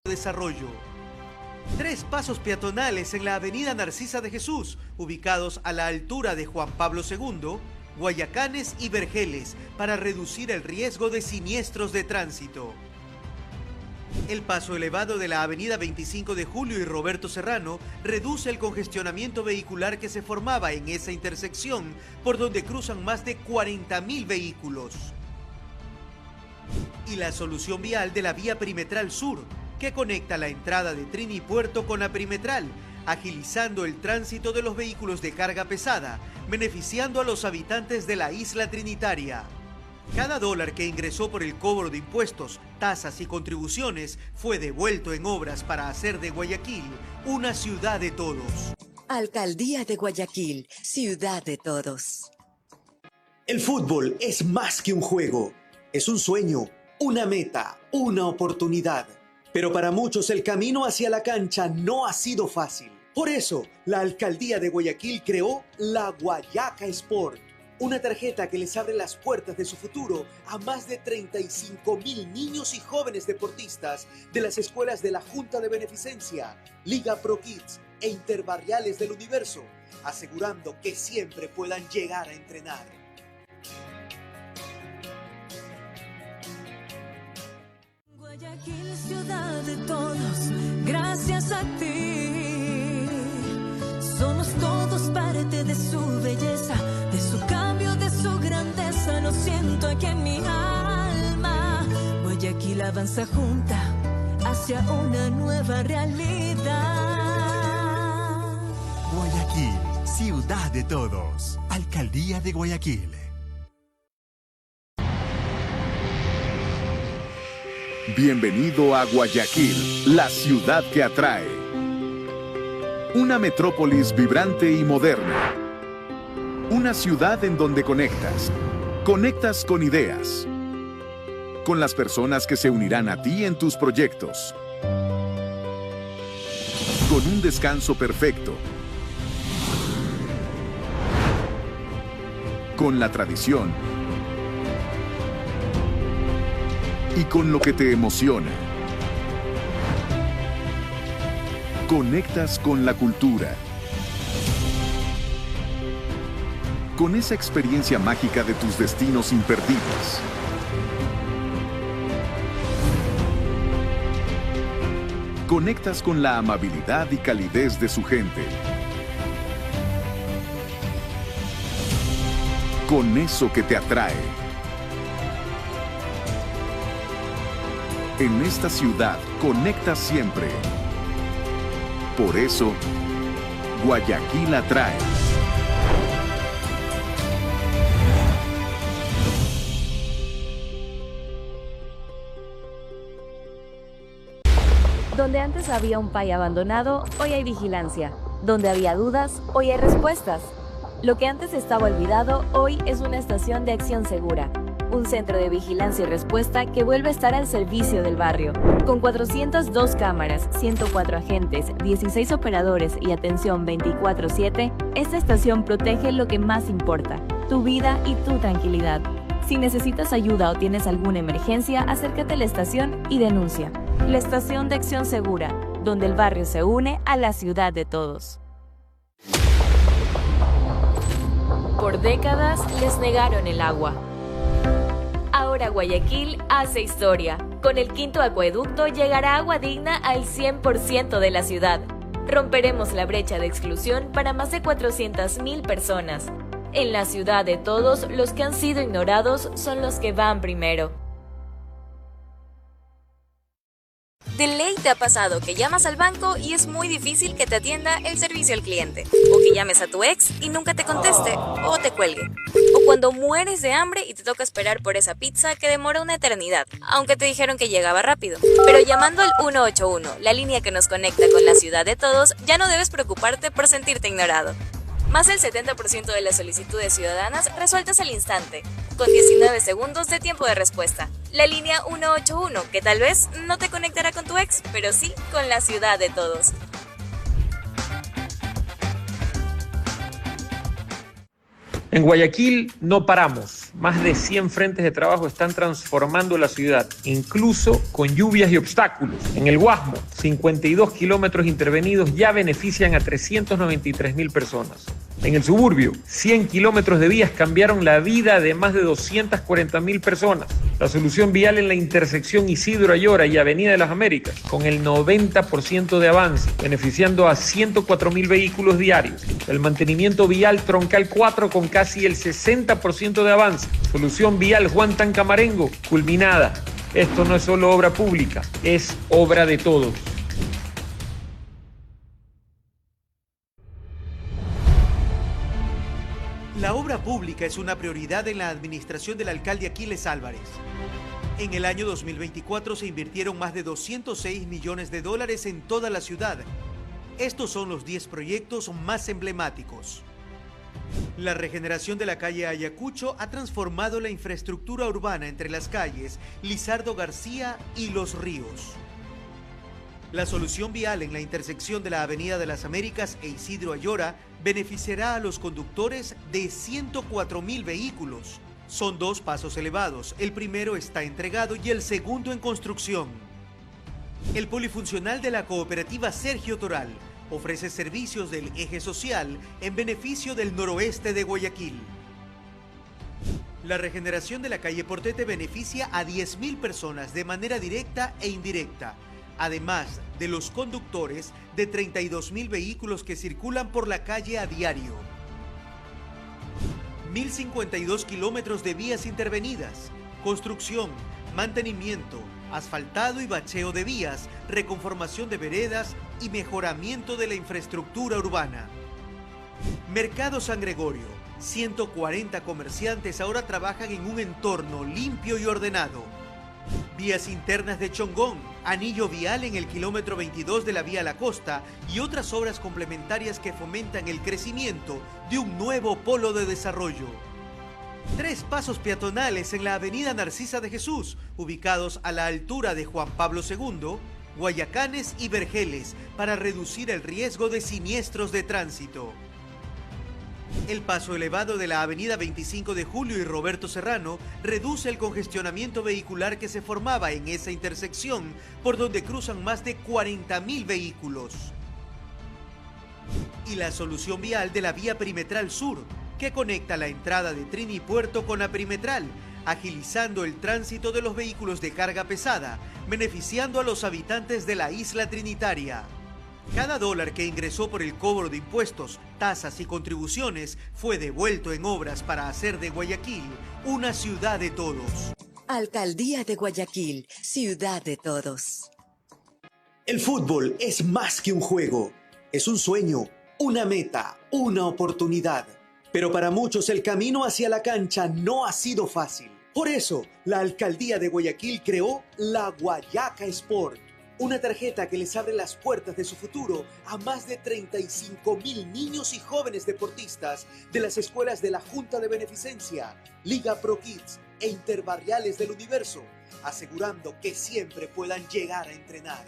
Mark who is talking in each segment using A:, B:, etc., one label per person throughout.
A: desarrollo. 3 pasos peatonales en la avenida Narcisa de Jesús, ubicados a la altura de Juan Pablo II, Guayacanes y Vergeles, para reducir el riesgo de siniestros de tránsito. El paso elevado de la avenida 25 de Julio y Roberto Serrano reduce el congestionamiento vehicular que se formaba en esa intersección, por donde cruzan más de 40.000 vehículos. Y la solución vial de la vía perimetral sur, que conecta la entrada de Trini Puerto con la perimetral, agilizando el tránsito de los vehículos de carga pesada, beneficiando a los habitantes de la isla trinitaria. Cada dólar que ingresó por el cobro de impuestos, tasas y contribuciones fue devuelto en obras para hacer de Guayaquil una ciudad de todos.
B: Alcaldía de Guayaquil, ciudad de todos.
C: El fútbol es más que un juego, es un sueño, una meta, una oportunidad. Pero para muchos el camino hacia la cancha no ha sido fácil. Por eso, la Alcaldía de Guayaquil creó la Guayaca Sport, una tarjeta que les abre las puertas de su futuro a más de 35.000 niños y jóvenes deportistas de las escuelas de la Junta de Beneficencia, Liga Pro Kids e Interbarriales del Universo, asegurando que siempre puedan llegar a entrenar.
D: Guayaquil, ciudad de todos, gracias a ti. Somos todos parte de su belleza, de su cambio, de su grandeza. Lo siento aquí en mi alma. Guayaquil avanza junta hacia una nueva realidad.
E: Guayaquil, ciudad de todos. Alcaldía de Guayaquil.
F: Bienvenido a Guayaquil, la ciudad que atrae. Una metrópolis vibrante y moderna. Una ciudad en donde conectas. Conectas con ideas. Con las personas que se unirán a ti en tus proyectos. Con un descanso perfecto. Con la tradición. Y con lo que te emociona. Conectas con la cultura. Con esa experiencia mágica de tus destinos imperdibles. Conectas con la amabilidad y calidez de su gente. Con eso que te atrae. En esta ciudad, conectas siempre. Por eso, Guayaquil atrae.
G: Donde antes había un PAI abandonado, hoy hay vigilancia. Donde había dudas, hoy hay respuestas. Lo que antes estaba olvidado, hoy es una estación de acción segura. Un centro de vigilancia y respuesta que vuelve a estar al servicio del barrio. Con 402 cámaras, 104 agentes, 16 operadores y atención 24/7, esta estación protege lo que más importa, tu vida y tu tranquilidad. Si necesitas ayuda o tienes alguna emergencia, acércate a la estación y denuncia. La estación de acción segura, donde el barrio se une a la ciudad de todos. Por décadas les negaron el agua. Ahora Guayaquil hace historia. Con el 5º acueducto llegará agua digna al 100% de la ciudad. Romperemos la brecha de exclusión para más de 400.000 personas. En la ciudad de todos, los que han sido ignorados son los que van primero. De ley te ha pasado que llamas al banco y es muy difícil que te atienda el servicio al cliente, o que llames a tu ex y nunca te conteste o te cuelgue, o cuando mueres de hambre y te toca esperar por esa pizza que demora una eternidad, aunque te dijeron que llegaba rápido. Pero llamando al 181, la línea que nos conecta con la ciudad de todos, ya no debes preocuparte por sentirte ignorado. Más del 70% de las solicitudes ciudadanas resueltas al instante, con 19 segundos de tiempo de respuesta. La línea 181, que tal vez no te conectará con tu ex, pero sí con la ciudad de todos.
H: En Guayaquil no paramos. Más de 100 frentes de trabajo están transformando la ciudad, incluso con lluvias y obstáculos. En el Guasmo, 52 kilómetros intervenidos ya benefician a 393.000 personas. En el suburbio, 100 kilómetros de vías cambiaron la vida de más de 240.000 personas. La solución vial en la intersección Isidro Ayora y Avenida de las Américas, con el 90% de avance, beneficiando a 104.000 vehículos diarios. El mantenimiento vial Troncal 4 con casi el 60% de avance. Solución vial Juan Tancamarengo, culminada. Esto no es solo obra pública, es obra de todos.
A: La obra pública es una prioridad en la administración del alcalde Aquiles Álvarez. En el año 2024 se invirtieron más de 206 millones de dólares en toda la ciudad. Estos son los 10 proyectos más emblemáticos. La regeneración de la calle Ayacucho ha transformado la infraestructura urbana entre las calles Lizardo García y Los Ríos. La solución vial en la intersección de la Avenida de las Américas e Isidro Ayora beneficiará a los conductores de 104.000 vehículos. Son 2 pasos elevados, el primero está entregado y el segundo en construcción. El polifuncional de la cooperativa Sergio Toral ofrece servicios del eje social en beneficio del noroeste de Guayaquil. La regeneración de la calle Portete beneficia a 10.000 personas de manera directa e indirecta, además de los conductores de 32.000 vehículos que circulan por la calle a diario. 1.052 kilómetros de vías intervenidas, construcción, mantenimiento, asfaltado y bacheo de vías, reconformación de veredas y mejoramiento de la infraestructura urbana. Mercado San Gregorio, 140 comerciantes ahora trabajan en un entorno limpio y ordenado. Vías internas de Chongón, anillo vial en el kilómetro 22 de la vía La Costa y otras obras complementarias que fomentan el crecimiento de un nuevo polo de desarrollo. 3 pasos peatonales en la avenida Narcisa de Jesús, ubicados a la altura de Juan Pablo II, Guayacanes y Vergeles, para reducir el riesgo de siniestros de tránsito. El paso elevado de la avenida 25 de Julio y Roberto Serrano reduce el congestionamiento vehicular que se formaba en esa intersección, por donde cruzan más de 40.000 vehículos. Y la solución vial de la vía perimetral sur, que conecta la entrada de Trini Puerto con la perimetral, agilizando el tránsito de los vehículos de carga pesada, beneficiando a los habitantes de la isla trinitaria. Cada dólar que ingresó por el cobro de impuestos, tasas y contribuciones fue devuelto en obras para hacer de Guayaquil una ciudad de todos.
B: Alcaldía de Guayaquil, ciudad de todos.
C: El fútbol es más que un juego. Es un sueño, una meta, una oportunidad. Pero para muchos el camino hacia la cancha no ha sido fácil. Por eso, la Alcaldía de Guayaquil creó la Guayaca Sport. Una tarjeta que les abre las puertas de su futuro a más de 35.000 niños y jóvenes deportistas de las escuelas de la Junta de Beneficencia, Liga Pro Kids e Interbarriales del Universo, asegurando que siempre puedan llegar a entrenar.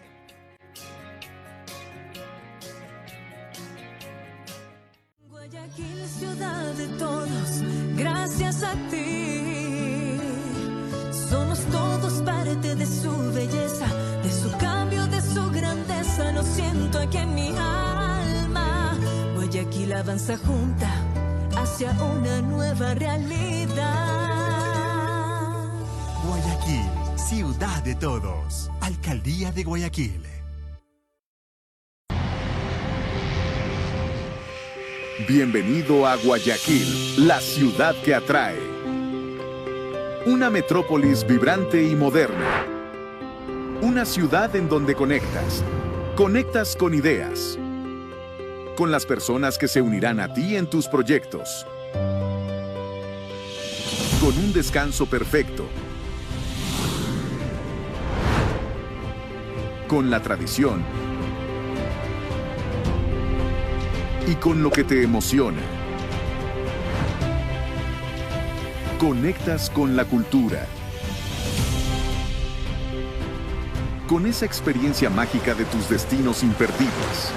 D: Guayaquil, ciudad de todos, gracias a ti. Somos todos parte de su belleza, de su cambio, de su grandeza. Lo siento aquí en mi alma. Guayaquil avanza junta hacia una nueva realidad.
E: Guayaquil, ciudad de todos. Alcaldía de Guayaquil.
F: Bienvenido a Guayaquil, la ciudad que atrae. Una metrópolis vibrante y moderna. Una ciudad en donde conectas. Conectas con ideas. Con las personas que se unirán a ti en tus proyectos. Con un descanso perfecto. Con la tradición. Y con lo que te emociona. Conectas con la cultura. Con esa experiencia mágica de tus destinos imperdibles.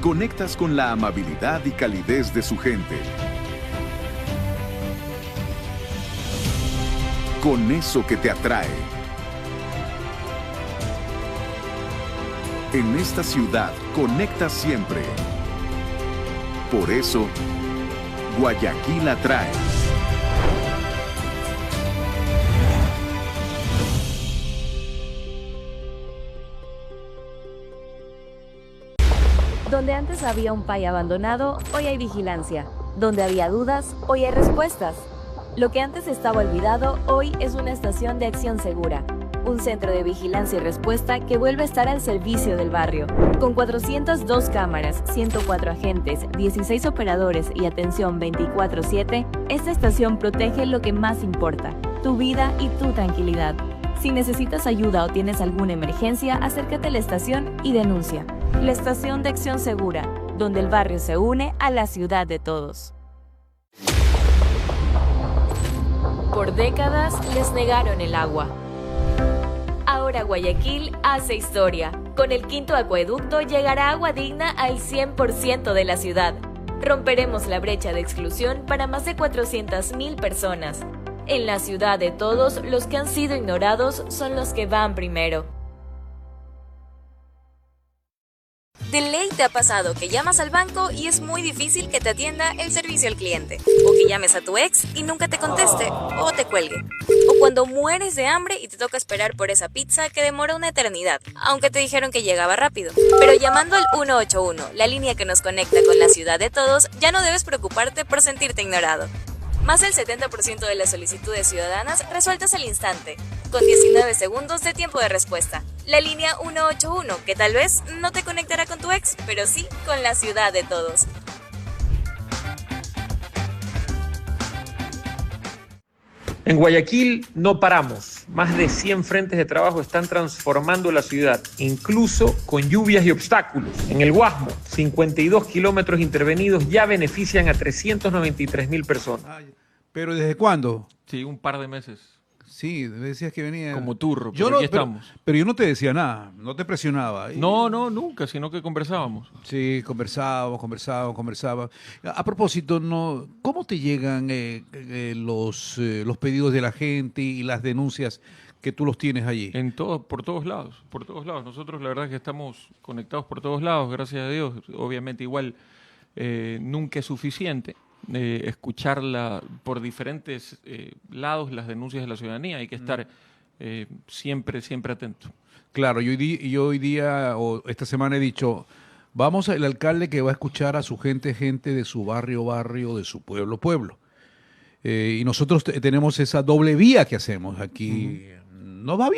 F: Conectas con la amabilidad y calidez de su gente. Con eso que te atrae. En esta ciudad conectas siempre. Por eso, Guayaquil atrae.
G: Donde antes había un PAI abandonado, hoy hay vigilancia. Donde había dudas, hoy hay respuestas. Lo que antes estaba olvidado, hoy es una estación de acción segura. Un centro de vigilancia y respuesta que vuelve a estar al servicio del barrio. Con 402 cámaras, 104 agentes, 16 operadores y atención 24/7, esta estación protege lo que más importa, tu vida y tu tranquilidad. Si necesitas ayuda o tienes alguna emergencia, acércate a la estación y denuncia. La estación de acción segura, donde el barrio se une a la ciudad de todos. Por décadas les negaron el agua. Ahora Guayaquil hace historia. Con el quinto acueducto llegará agua digna al 100% de la ciudad. Romperemos la brecha de exclusión para más de 400.000 personas. En la ciudad de todos, los que han sido ignorados son los que van primero. De ley te ha pasado que llamas al banco y es muy difícil que te atienda el servicio al cliente, o que llames a tu ex y nunca te conteste o te cuelgue, o cuando mueres de hambre y te toca esperar por esa pizza que demora una eternidad, aunque te dijeron que llegaba rápido. Pero llamando al 181, la línea que nos conecta con la ciudad de todos, ya no debes preocuparte por sentirte ignorado. Más del 70% de las solicitudes ciudadanas resueltas al instante, con 19 segundos de tiempo de respuesta. La línea 181, que tal vez no te conectará con tu ex, pero sí con la ciudad de todos.
H: En Guayaquil no paramos. Más de 100 frentes de trabajo están transformando la ciudad, incluso con lluvias y obstáculos. En el Guasmo, 52 kilómetros intervenidos ya benefician a 393.000 personas.
I: ¿Pero desde cuándo?
H: Sí, un par de meses.
I: Sí, decías que venía...
H: Como turro, pero aquí estamos.
I: Pero yo no te decía nada, no te presionaba.
H: No, nunca, sino que conversábamos.
I: Sí, conversábamos. A propósito, ¿cómo te llegan los pedidos de la gente y las denuncias que tú los tienes allí?
H: Por todos lados. Nosotros la verdad es que estamos conectados por todos lados, gracias a Dios. Obviamente igual nunca es suficiente. Escucharla por diferentes lados, las denuncias de la ciudadanía. Hay que estar siempre atento.
I: Claro, yo hoy día o esta semana he dicho, vamos al alcalde que va a escuchar a su gente de su barrio, de su pueblo. Y nosotros tenemos esa doble vía que hacemos aquí. Nos va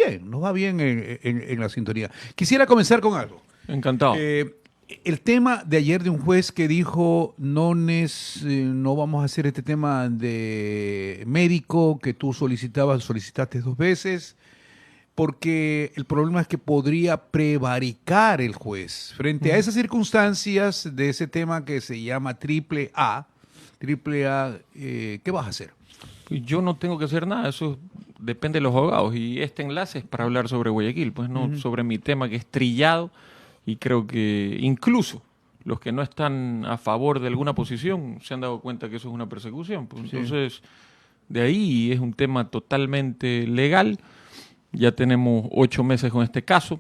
I: bien en la sintonía. Quisiera comenzar con algo.
H: Encantado.
I: El tema de ayer de un juez que dijo no vamos a hacer este tema de médico que tú solicitaste 2 veces, porque el problema es que podría prevaricar el juez. Frente a esas circunstancias de ese tema que se llama AAA, ¿qué vas a hacer?
H: Yo no tengo que hacer nada, eso depende de los abogados, y este enlace es para hablar sobre Guayaquil, pues no sobre mi tema que es trillado. Y creo que incluso los que no están a favor de alguna posición se han dado cuenta que eso es una persecución. Pues entonces, de ahí es un tema totalmente legal. Ya tenemos 8 meses con este caso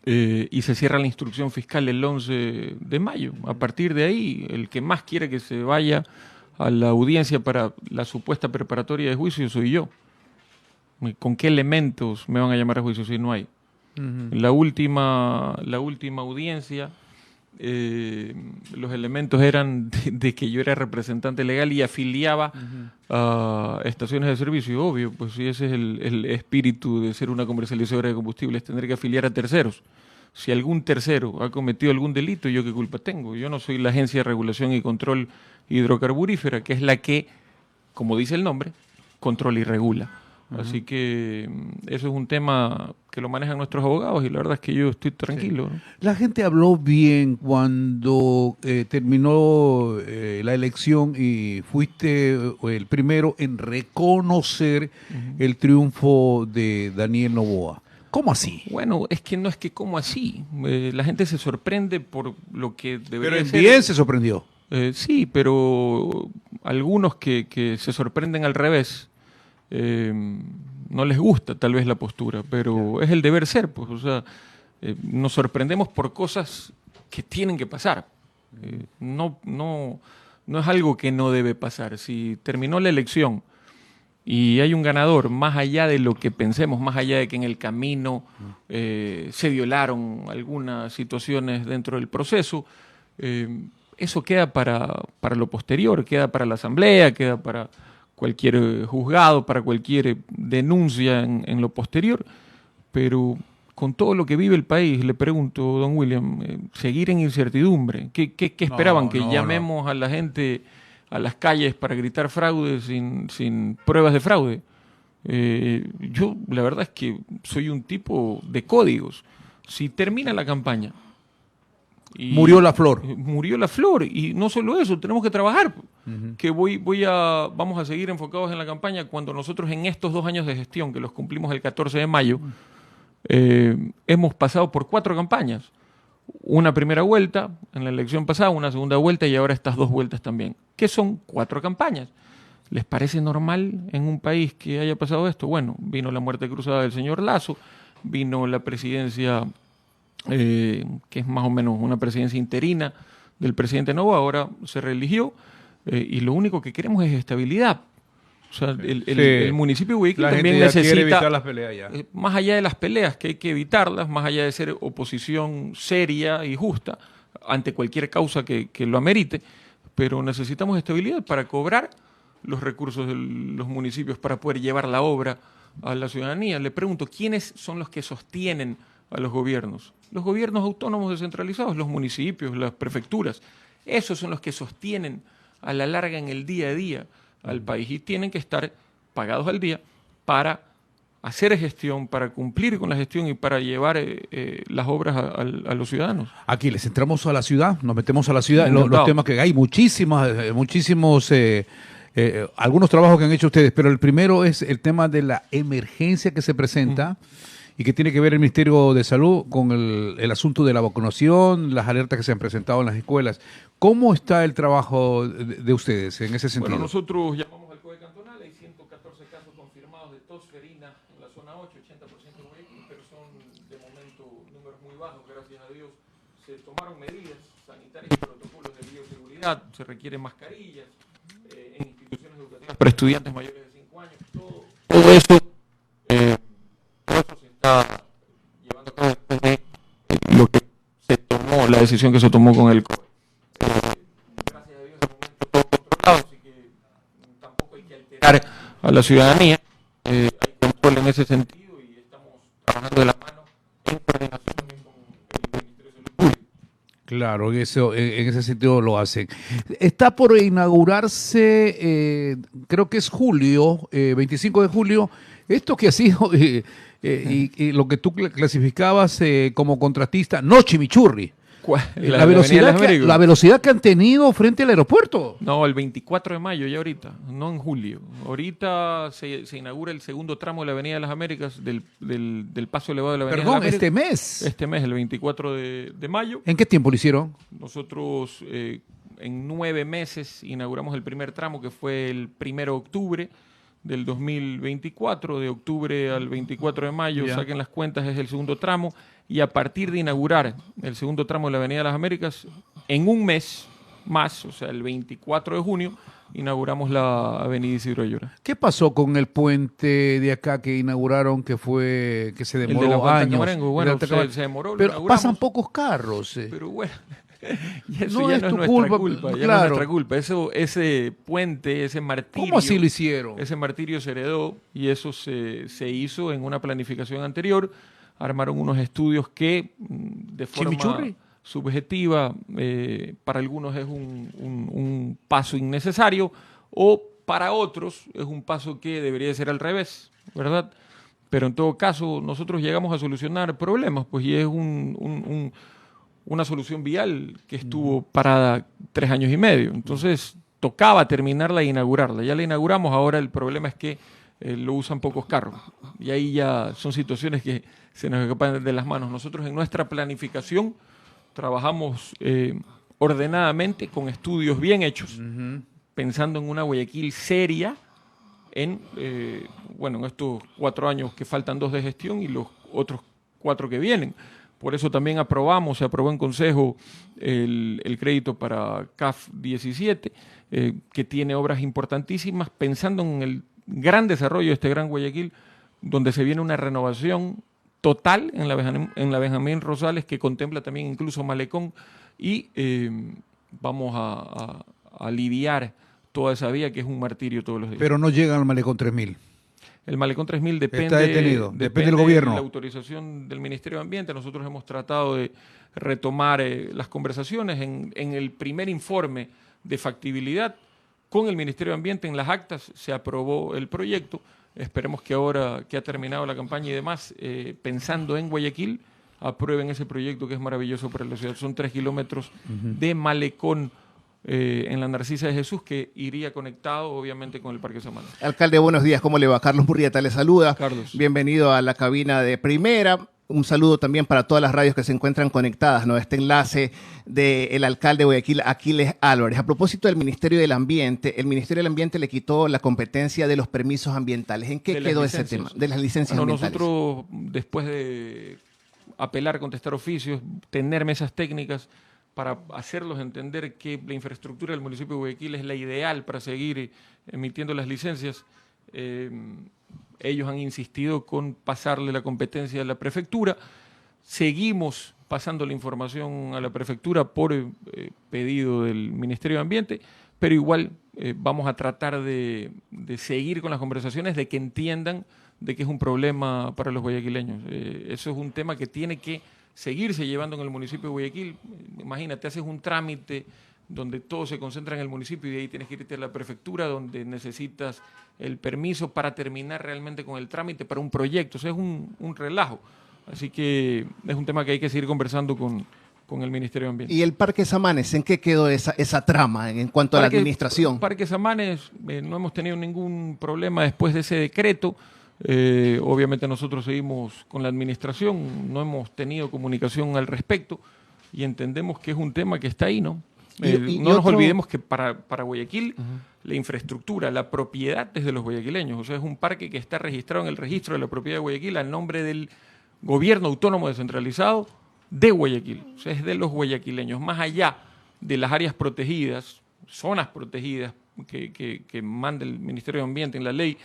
H: y se cierra la instrucción fiscal el 11 de mayo. A partir de ahí, el que más quiere que se vaya a la audiencia para la supuesta preparatoria de juicio soy yo. ¿Con qué elementos me van a llamar a juicio si no hay? La última audiencia, los elementos eran de que yo era representante legal y afiliaba a estaciones de servicio. Obvio, pues si ese es el espíritu de ser una comercializadora de combustibles, tener que afiliar a terceros. Si algún tercero ha cometido algún delito, ¿yo qué culpa tengo? Yo no soy la Agencia de Regulación y Control Hidrocarburífera, que es la que, como dice el nombre, controla y regula. Así que eso es un tema que lo manejan nuestros abogados y la verdad es que yo estoy tranquilo. ¿No?
I: La gente habló bien cuando terminó la elección y fuiste el primero en reconocer el triunfo de Daniel Noboa. ¿Cómo así?
H: Bueno, es que no es que ¿cómo así? La gente se sorprende por lo que debería
I: Pero
H: ser.
I: bien se sorprendió.
H: Sí, pero algunos que se sorprenden al revés, no les gusta tal vez la postura, pero es el deber ser, pues, o sea, nos sorprendemos por cosas que tienen que pasar. No es algo que no debe pasar. Si terminó la elección y hay un ganador, más allá de lo que pensemos, más allá de que en el camino se violaron algunas situaciones dentro del proceso, eso queda para lo posterior, queda para la asamblea, queda para cualquier juzgado, para cualquier denuncia en lo posterior, pero con todo lo que vive el país, le pregunto, don William, seguir en incertidumbre. ¿Qué esperaban? ¿Que llamemos a la gente a las calles para gritar fraude sin pruebas de fraude? Yo, la verdad es que soy un tipo de códigos. Si termina la campaña...
I: Murió la flor.
H: Murió la flor. Y no solo eso, tenemos que trabajar. Que vamos a seguir enfocados en la campaña cuando nosotros en estos 2 años de gestión, que los cumplimos el 14 de mayo, hemos pasado por 4 campañas. Una primera vuelta en la elección pasada, una segunda vuelta y ahora estas 2 vueltas también. Que son 4 campañas. ¿Les parece normal en un país que haya pasado esto? Bueno, vino la muerte cruzada del señor Lasso, vino la presidencia... que es más o menos una presidencia interina del presidente Novoa, ahora se reeligió, y lo único que queremos es estabilidad. O sea, el municipio de Guayaquil también necesita
I: evitar las peleas ya.
H: Más allá de las peleas, que hay que evitarlas, más allá de ser oposición seria y justa ante cualquier causa que lo amerite, pero necesitamos estabilidad para cobrar los recursos de los municipios, para poder llevar la obra a la ciudadanía. Le pregunto, ¿quiénes son los que sostienen a los gobiernos? Los gobiernos autónomos descentralizados, los municipios, las prefecturas, esos son los que sostienen a la larga en el día a día al país y tienen que estar pagados al día para hacer gestión, para cumplir con la gestión y para llevar las obras a los ciudadanos.
I: Aquí les entramos a la ciudad, nos metemos a la ciudad, los temas que hay muchísimos algunos trabajos que han hecho ustedes, pero el primero es el tema de la emergencia que se presenta. Y que tiene que ver el Ministerio de Salud con el asunto de la vacunación, las alertas que se han presentado en las escuelas. ¿Cómo está el trabajo de ustedes en ese sentido?
H: Bueno, nosotros llamamos al COE cantonal, hay 114 casos confirmados de tos ferina en la zona 8, 80% de Guayaquil, pero son de momento números muy bajos, gracias a Dios. Se tomaron medidas sanitarias y protocolos de bioseguridad, se requieren mascarillas en instituciones educativas para estudiantes mayores de 5 años, todo eso llevando a cabo después de lo que se tomó, la decisión que se tomó con el COE. Gracias a Dios, de momento todo controlado, así que tampoco hay que alterar a la ciudadanía. Hay control en ese sentido y estamos trabajando de la mano en coordinación también con el Ministerio de Salud Pública.
I: Claro, en ese sentido lo hacen. Está por inaugurarse, creo que es julio, 25 de julio, esto que ha sido... y lo que tú clasificabas como contratista, no chimichurri. La velocidad que han tenido frente al aeropuerto.
H: No, el 24 de mayo, ya ahorita, no en julio. Ahorita se inaugura el segundo tramo de la Avenida de las Américas, del paso elevado de la Avenida de las Américas.
I: Este mes.
H: Este mes, el 24 de mayo.
I: ¿En qué tiempo lo hicieron?
H: Nosotros en 9 meses inauguramos el primer tramo, que fue el 1 de octubre del 2024, de octubre al 24 de mayo, saquen las cuentas, es el segundo tramo, y a partir de inaugurar el segundo tramo de la Avenida de las Américas, en un mes más, o sea, el 24 de junio, inauguramos la Avenida Isidro Ayora.
I: ¿Qué pasó con el puente de acá que inauguraron, que se demoró años?
H: Bueno, se demoró,
I: pero pasan pocos carros.
H: Pero bueno... Y eso no ya no es nuestra culpa, ya no es nuestra culpa. Ese puente, ese martirio...
I: ¿Cómo así lo hicieron?
H: Ese martirio se heredó y eso se hizo en una planificación anterior. Armaron unos estudios que de forma subjetiva para algunos es un paso innecesario o para otros es un paso que debería ser al revés, ¿verdad? Pero en todo caso nosotros llegamos a solucionar problemas, pues, y es una solución vial que estuvo parada 3 años y medio. Entonces, tocaba terminarla e inaugurarla. Ya la inauguramos, ahora el problema es que lo usan pocos carros. Y ahí ya son situaciones que se nos escapa de las manos. Nosotros en nuestra planificación trabajamos ordenadamente, con estudios bien hechos, pensando en una Guayaquil seria en estos 4 años que faltan 2 de gestión y los otros 4 que vienen. Por eso también se aprobó en Consejo el crédito para CAF 17, que tiene obras importantísimas, pensando en el gran desarrollo de este Gran Guayaquil, donde se viene una renovación total en la Benjamín Rosales, que contempla también incluso Malecón, y vamos a aliviar toda esa vía que es un martirio todos los días.
I: Pero no llegan al Malecón 3000.
H: El Malecón 3000 depende,
I: está detenido, depende del gobierno.
H: De la autorización del Ministerio de Ambiente. Nosotros hemos tratado de retomar las conversaciones en el primer informe de factibilidad con el Ministerio de Ambiente. En las actas se aprobó el proyecto. Esperemos que ahora que ha terminado la campaña y demás, pensando en Guayaquil, aprueben ese proyecto que es maravilloso para la ciudad. Son 3 kilómetros de malecón en la Narcisa de Jesús, que iría conectado obviamente con el Parque Samanes.
J: Alcalde, buenos días, ¿cómo le va? Carlos Murrieta le saluda.
H: Carlos.
J: Bienvenido a la cabina de Primera. Un saludo también para todas las radios que se encuentran conectadas, ¿no? Este enlace del alcalde de Guayaquil, Aquiles Álvarez. A propósito del Ministerio del Ambiente, el Ministerio del Ambiente le quitó la competencia de los permisos ambientales. ¿En qué quedó ese tema? De las licencias ambientales.
H: Nosotros, después de apelar, contestar oficios, tener mesas técnicas para hacerlos entender que la infraestructura del municipio de Guayaquil es la ideal para seguir emitiendo las licencias, ellos han insistido con pasarle la competencia a la prefectura. Seguimos pasando la información a la prefectura por pedido del Ministerio de Ambiente, pero igual vamos a tratar de seguir con las conversaciones, de que entiendan de que es un problema para los guayaquileños. Eso es un tema que tiene que seguirse llevando en el municipio de Guayaquil. Imagínate, haces un trámite donde todo se concentra en el municipio y de ahí tienes que irte a la prefectura, donde necesitas el permiso para terminar realmente con el trámite para un proyecto. O sea, es un relajo. Así que es un tema que hay que seguir conversando con el Ministerio de Ambiente.
J: ¿Y el Parque Samanes, en qué quedó esa trama en cuanto a la administración?
H: Parque Samanes, no hemos tenido ningún problema después de ese decreto. Obviamente nosotros seguimos con la administración, no hemos tenido comunicación al respecto y entendemos que es un tema que está ahí, ¿no? No nos olvidemos que para Guayaquil la infraestructura, la propiedad es de los guayaquileños. O sea, es un parque que está registrado en el registro de la propiedad de Guayaquil a nombre del gobierno autónomo descentralizado de Guayaquil. O sea, es de los guayaquileños. Más allá de las áreas protegidas, zonas protegidas que manda el Ministerio de Ambiente en la ley,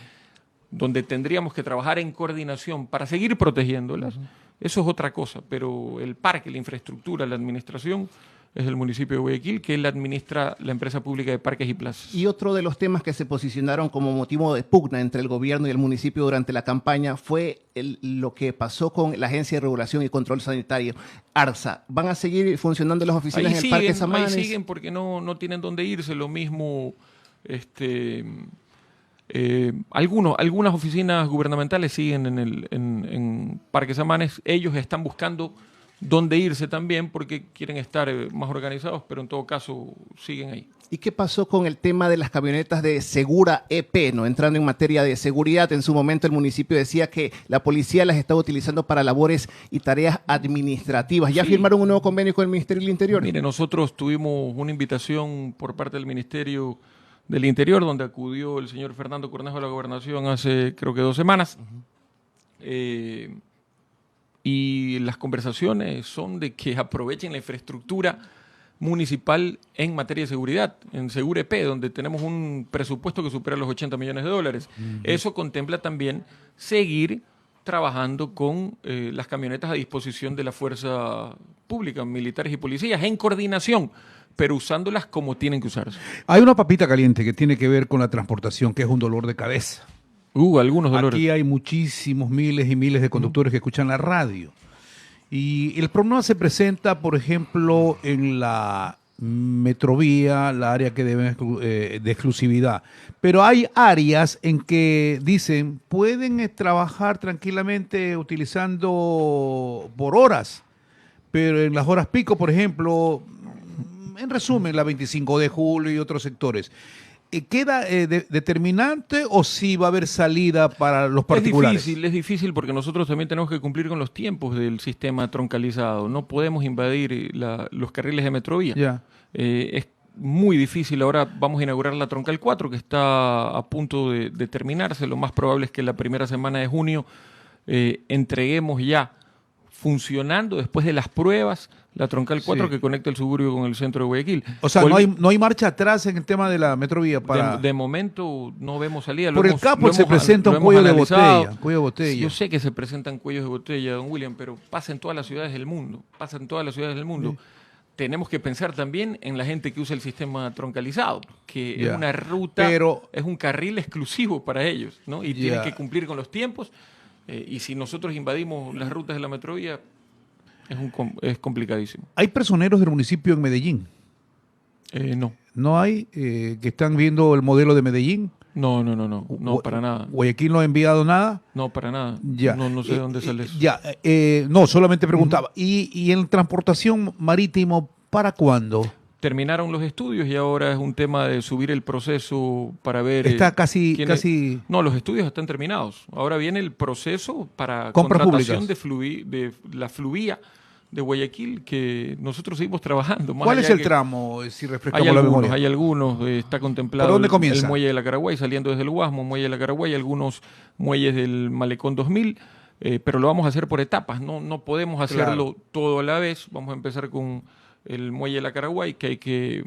H: donde tendríamos que trabajar en coordinación para seguir protegiéndolas, eso es otra cosa. Pero el parque, la infraestructura, la administración es el municipio de Guayaquil, que él administra la empresa pública de Parques y Plazas.
J: Y otro de los temas que se posicionaron como motivo de pugna entre el gobierno y el municipio durante la campaña fue lo que pasó con la Agencia de Regulación y Control Sanitario, ARSA. ¿Van a seguir funcionando las oficinas en el Parque Samanes?
H: Ahí siguen porque no tienen dónde irse. Lo mismo, algunas oficinas gubernamentales siguen en Parque Samanes. Ellos están buscando dónde irse también porque quieren estar más organizados, pero en todo caso siguen ahí.
J: ¿Y qué pasó con el tema de las camionetas de Segura EP, ¿no? Entrando en materia de seguridad, en su momento el municipio decía que la policía las estaba utilizando para labores y tareas administrativas. ¿Ya firmaron un nuevo convenio con el Ministerio del Interior?
H: Mire, nosotros tuvimos una invitación por parte del Ministerio del Interior, donde acudió el señor Fernando Cornejo de la Gobernación hace creo que 2 semanas. Y las conversaciones son de que aprovechen la infraestructura municipal en materia de seguridad, en Segura EP, donde tenemos un presupuesto que supera los $80 millones. Eso contempla también seguir trabajando con las camionetas a disposición de la fuerza pública, militares y policías, en coordinación, pero usándolas como tienen que usarse.
I: Hay una papita caliente que tiene que ver con la transportación, que es un dolor de cabeza.
H: Algunos dolores.
I: Aquí hay muchísimos, miles y miles de conductores que escuchan la radio. Y el problema se presenta, por ejemplo, en la metrovía, la área que deben de exclusividad. Pero hay áreas en que dicen, pueden trabajar tranquilamente utilizando por horas, pero en las horas pico, por ejemplo, en resumen, la 25 de julio y otros sectores. ¿Queda determinante o sí va a haber salida para los particulares?
H: Es difícil porque nosotros también tenemos que cumplir con los tiempos del sistema troncalizado. No podemos invadir los carriles de Metrovía.
I: Ya.
H: Es muy difícil. Ahora vamos a inaugurar la Troncal 4, que está a punto de terminarse. Lo más probable es que la primera semana de junio entreguemos ya funcionando, después de las pruebas, la Troncal 4 que conecta el suburbio con el centro de Guayaquil.
I: O sea, no hay marcha atrás en el tema de la Metrovía para...
H: De momento no vemos salida.
I: Por el capo se presenta un cuello de botella.
H: Yo sé que se presentan cuellos de botella, don William, pero pasa en todas las ciudades del mundo. Sí. Tenemos que pensar también en la gente que usa el sistema troncalizado, que es una ruta, es un carril exclusivo para ellos, ¿no? Y tienen que cumplir con los tiempos. Y si nosotros invadimos las rutas de la Metrovía, es complicadísimo.
I: ¿Hay personeros del municipio en Medellín?
H: No.
I: ¿No hay que están viendo el modelo de Medellín?
H: No, para nada.
I: ¿Guayaquil no ha enviado nada?
H: No, para nada.
I: Ya.
H: No sé de dónde sale eso.
I: No, solamente preguntaba. ¿Y en transportación marítimo para cuándo?
H: Terminaron los estudios y ahora es un tema de subir el proceso para ver...
I: Está casi...
H: No, los estudios están terminados. Ahora viene el proceso para
I: compras
H: contratación
I: públicas.
H: de la fluvía de Guayaquil, que nosotros seguimos trabajando.
I: ¿Cuál es el tramo, si refrescamos la memoria?
H: Hay algunos, está contemplado
I: ¿Por dónde comienza?
H: El muelle de la Caraguay, saliendo desde el Guasmo, muelle de la Caraguay, algunos muelles del Malecón 2000, pero lo vamos a hacer por etapas, no podemos hacerlo todo a la vez. Vamos a empezar con el muelle de la Caraguay, que hay que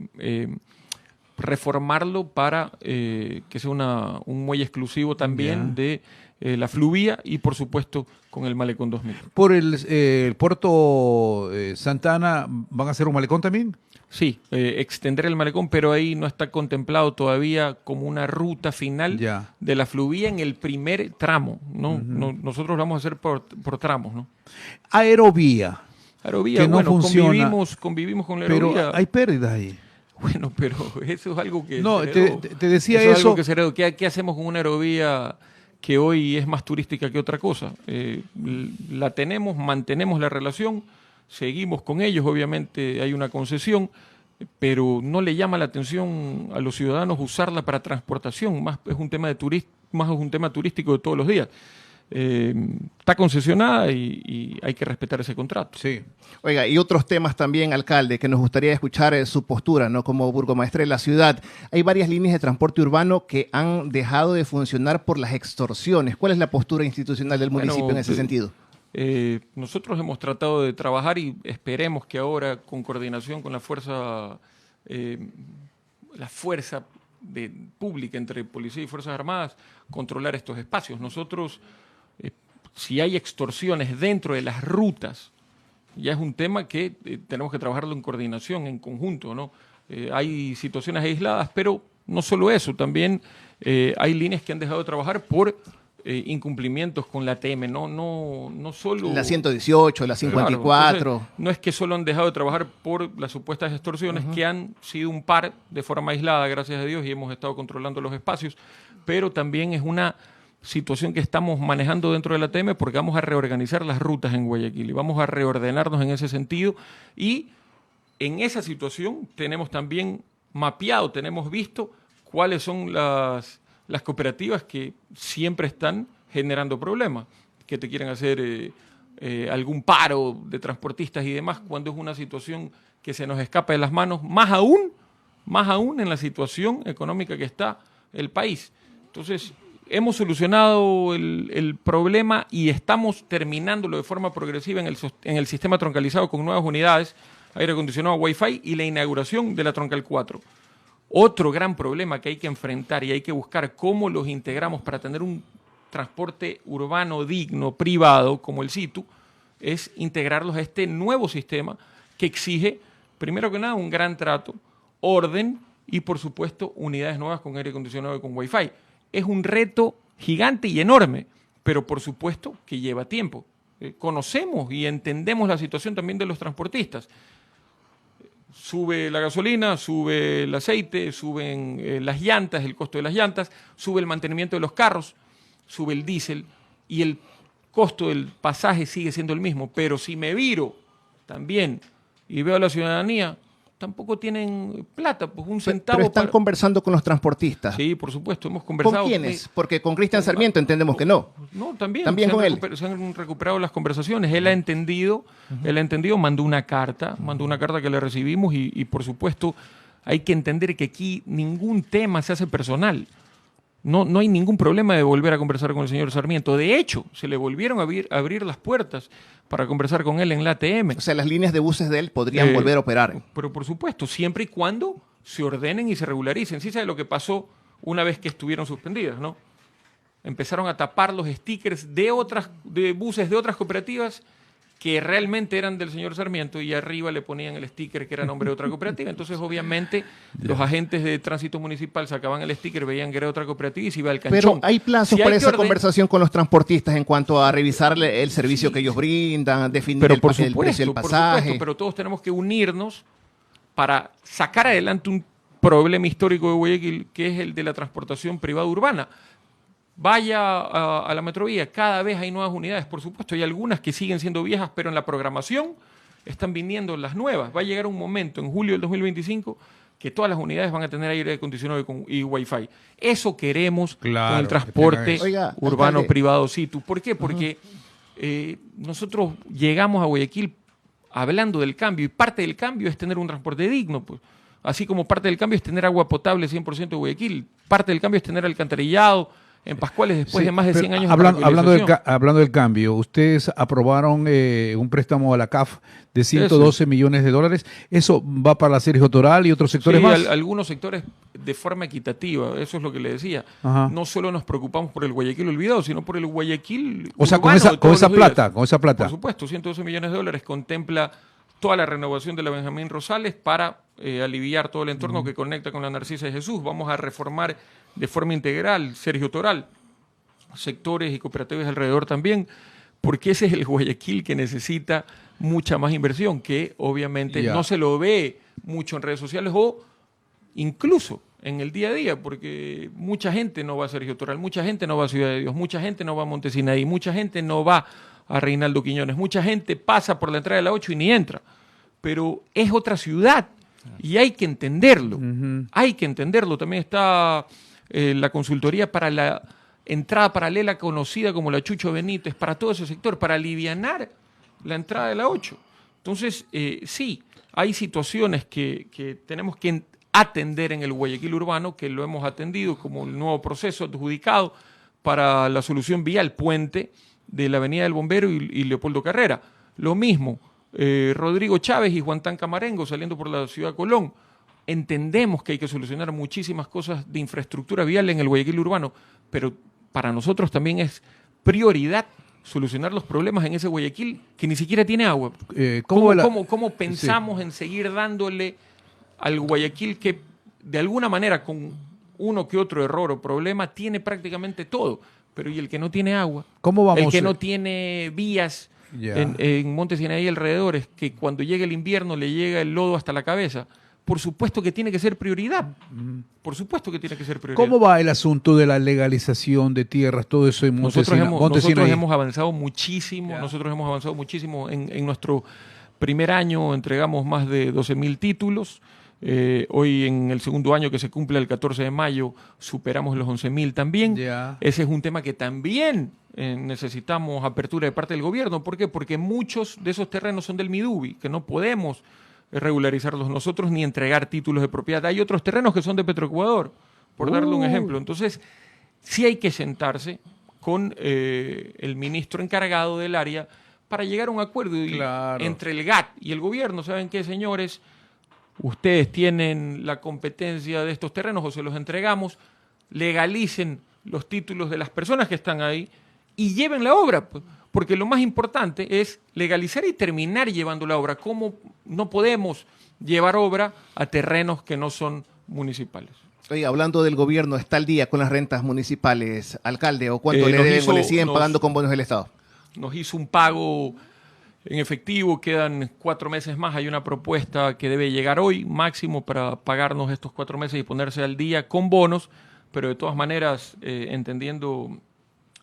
H: reformarlo para que sea un muelle exclusivo también de la fluvía y, por supuesto, con el Malecón 2000.
I: ¿Por el puerto Santa Ana van a hacer un malecón también?
H: Sí, extender el malecón, pero ahí no está contemplado todavía como una ruta final de la fluvía en el primer tramo, ¿no? Nosotros lo vamos a hacer por tramos, ¿no?
I: Aerovía.
H: Que no funciona. Convivimos con la aerovía.
I: Pero hay pérdidas ahí.
H: Bueno, pero eso es algo que...
I: No, te decía
H: eso. Es
I: eso.
H: Algo que se heredó. ¿Qué hacemos con una aerovía que hoy es más turística que otra cosa? La tenemos, mantenemos la relación, seguimos con ellos, obviamente hay una concesión, pero no le llama la atención a los ciudadanos usarla para transportación, más es un tema turístico de todos los días. Está concesionada y hay que respetar ese contrato.
J: Sí. Oiga, y otros temas también, alcalde, que nos gustaría escuchar su postura, ¿no? Como burgomaestre de la ciudad. Hay varias líneas de transporte urbano que han dejado de funcionar por las extorsiones. ¿Cuál es la postura institucional del municipio en ese sentido?
H: Nosotros hemos tratado de trabajar y esperemos que ahora, con coordinación con la fuerza pública entre policía y Fuerzas Armadas, controlar estos espacios. Nosotros, si hay extorsiones dentro de las rutas, ya es un tema que tenemos que trabajarlo en coordinación, en conjunto, ¿no? Hay situaciones aisladas, pero no solo eso, también hay líneas que han dejado de trabajar por incumplimientos con la ATM, no solo...
J: La 118, la 54...
H: Claro, entonces, no es que solo han dejado de trabajar por las supuestas extorsiones, que han sido un par de forma aislada, gracias a Dios, y hemos estado controlando los espacios, pero también es una situación que estamos manejando dentro de la ATM porque vamos a reorganizar las rutas en Guayaquil y vamos a reordenarnos en ese sentido, y en esa situación tenemos también mapeado, tenemos visto cuáles son las cooperativas que siempre están generando problemas, que te quieren hacer algún paro de transportistas y demás, cuando es una situación que se nos escapa de las manos, más aún en la situación económica que está el país. Entonces, hemos solucionado el problema y estamos terminándolo de forma progresiva en el sistema troncalizado con nuevas unidades, aire acondicionado, Wi-Fi y la inauguración de la Troncal 4. Otro gran problema que hay que enfrentar y hay que buscar cómo los integramos para tener un transporte urbano digno, privado, como el SITU, es integrarlos a este nuevo sistema que exige, primero que nada, un gran trato, orden y, por supuesto, unidades nuevas con aire acondicionado y con Wi-Fi. Es un reto gigante y enorme, pero por supuesto que lleva tiempo. Conocemos y entendemos la situación también de los transportistas. Sube la gasolina, sube el aceite, suben las llantas, el costo de las llantas, sube el mantenimiento de los carros, sube el diésel y el costo del pasaje sigue siendo el mismo. Pero si me viro también y veo a la ciudadanía, tampoco tienen plata, pues un centavo.
J: Pero están conversando con los transportistas.
H: Sí, por supuesto, hemos conversado.
J: ¿Con quiénes? Porque con Cristian Sarmiento entendemos que no.
H: No, también
J: con él.
H: Se han recuperado las conversaciones. Él ha entendido, mandó una carta que le recibimos y por supuesto hay que entender que aquí ningún tema se hace personal. No hay ningún problema de volver a conversar con el señor Sarmiento. De hecho, se le volvieron a abrir las puertas para conversar con él en la ATM.
J: O sea, las líneas de buses de él podrían volver a operar.
H: Pero por supuesto, siempre y cuando se ordenen y se regularicen. Sí sabe lo que pasó una vez que estuvieron suspendidas, ¿no? Empezaron a tapar los stickers de buses de otras cooperativas que realmente eran del señor Sarmiento y arriba le ponían el sticker que era nombre de otra cooperativa. Entonces, obviamente, los agentes de tránsito municipal sacaban el sticker, veían que era otra cooperativa y se iba al canchón.
J: Pero hay plazos para esa conversación con los transportistas en cuanto a revisar el servicio que ellos brindan, definir el precio del pasaje.
H: Por supuesto, pero todos tenemos que unirnos para sacar adelante un problema histórico de Guayaquil, que es el de la transportación privada urbana. Vaya a la Metrovía, cada vez hay nuevas unidades, por supuesto, hay algunas que siguen siendo viejas, pero en la programación están viniendo las nuevas. Va a llegar un momento en julio del 2025 que todas las unidades van a tener aire acondicionado y Wi-Fi. Eso queremos con el transporte urbano privado situ. ¿Por qué? Porque nosotros llegamos a Guayaquil hablando del cambio y parte del cambio es tener un transporte digno, pues. Así como parte del cambio es tener agua potable 100% de Guayaquil, parte del cambio es tener alcantarillado en Pascuales después de más de 100 años
I: hablando del cambio, ustedes aprobaron un préstamo a la CAF de 112 millones de dólares. ¿Eso va para la serie Jotoral y otros sectores más?
H: Algunos sectores de forma equitativa, eso es lo que le decía. No solo nos preocupamos por el Guayaquil olvidado, sino por el Guayaquil
I: o sea, con esa plata.
H: Por supuesto, 112 millones de dólares contempla toda la renovación de la Benjamín Rosales para aliviar todo el entorno que conecta con la Narcisa de Jesús. Vamos a reformar de forma integral Sergio Toral, sectores y cooperativas alrededor también, porque ese es el Guayaquil que necesita mucha más inversión, que obviamente no se lo ve mucho en redes sociales o incluso en el día a día, porque mucha gente no va a Sergio Toral, mucha gente no va a Ciudad de Dios, mucha gente no va a Montesinaí, mucha gente no va a Reinaldo Quiñones, mucha gente pasa por la entrada de la 8 y ni entra, pero es otra ciudad y hay que entenderlo, hay que entenderlo. También está la consultoría para la entrada paralela conocida como la Chucho Benítez, para todo ese sector, para alivianar la entrada de la 8. Entonces, sí, hay situaciones que tenemos que atender en el Guayaquil urbano, que lo hemos atendido, como el nuevo proceso adjudicado para la solución vial puente de la Avenida del Bombero y Leopoldo Carrera. Lo mismo, Rodrigo Chávez y Juantán Camarengo saliendo por la ciudad de Colón. Entendemos que hay que solucionar muchísimas cosas de infraestructura vial en el Guayaquil urbano, pero para nosotros también es prioridad solucionar los problemas en ese Guayaquil que ni siquiera tiene agua. ¿Cómo pensamos en seguir dándole al Guayaquil que de alguna manera con uno que otro error o problema tiene prácticamente todo? Pero ¿y el que no tiene agua? El que no tiene vías en Monte Sinaí y alrededores, que cuando llega el invierno le llega el lodo hasta la cabeza. Por supuesto que tiene que ser prioridad. Por supuesto que tiene que ser prioridad.
I: ¿Cómo va el asunto de la legalización de tierras, todo eso en Monte Sinaí?
H: Nosotros hemos avanzado muchísimo. En nuestro primer año entregamos más de 12.000 títulos. Hoy en el segundo año que se cumple el 14 de mayo superamos los 11.000 también. Ese es un tema que también necesitamos apertura de parte del gobierno. ¿Por qué? Porque muchos de esos terrenos son del Midubi, que no podemos regularizarlos nosotros ni entregar títulos de propiedad. Hay otros terrenos que son de Petroecuador, por darle un ejemplo. Entonces, sí hay que sentarse con el ministro encargado del área para llegar a un acuerdo entre el GAT y el gobierno. ¿Saben qué, señores? Ustedes tienen la competencia de estos terrenos o se los entregamos, legalicen los títulos de las personas que están ahí y lleven la obra, porque lo más importante es legalizar y terminar llevando la obra. ¿Cómo no podemos llevar obra a terrenos que no son municipales?
J: Oye, hablando del gobierno, ¿está al día con las rentas municipales, alcalde? ¿O cuánto le deben o le siguen pagando con bonos del Estado?
H: Nos hizo un pago en efectivo, quedan 4 meses más. Hay una propuesta que debe llegar hoy máximo para pagarnos estos 4 meses y ponerse al día con bonos, pero de todas maneras, entendiendo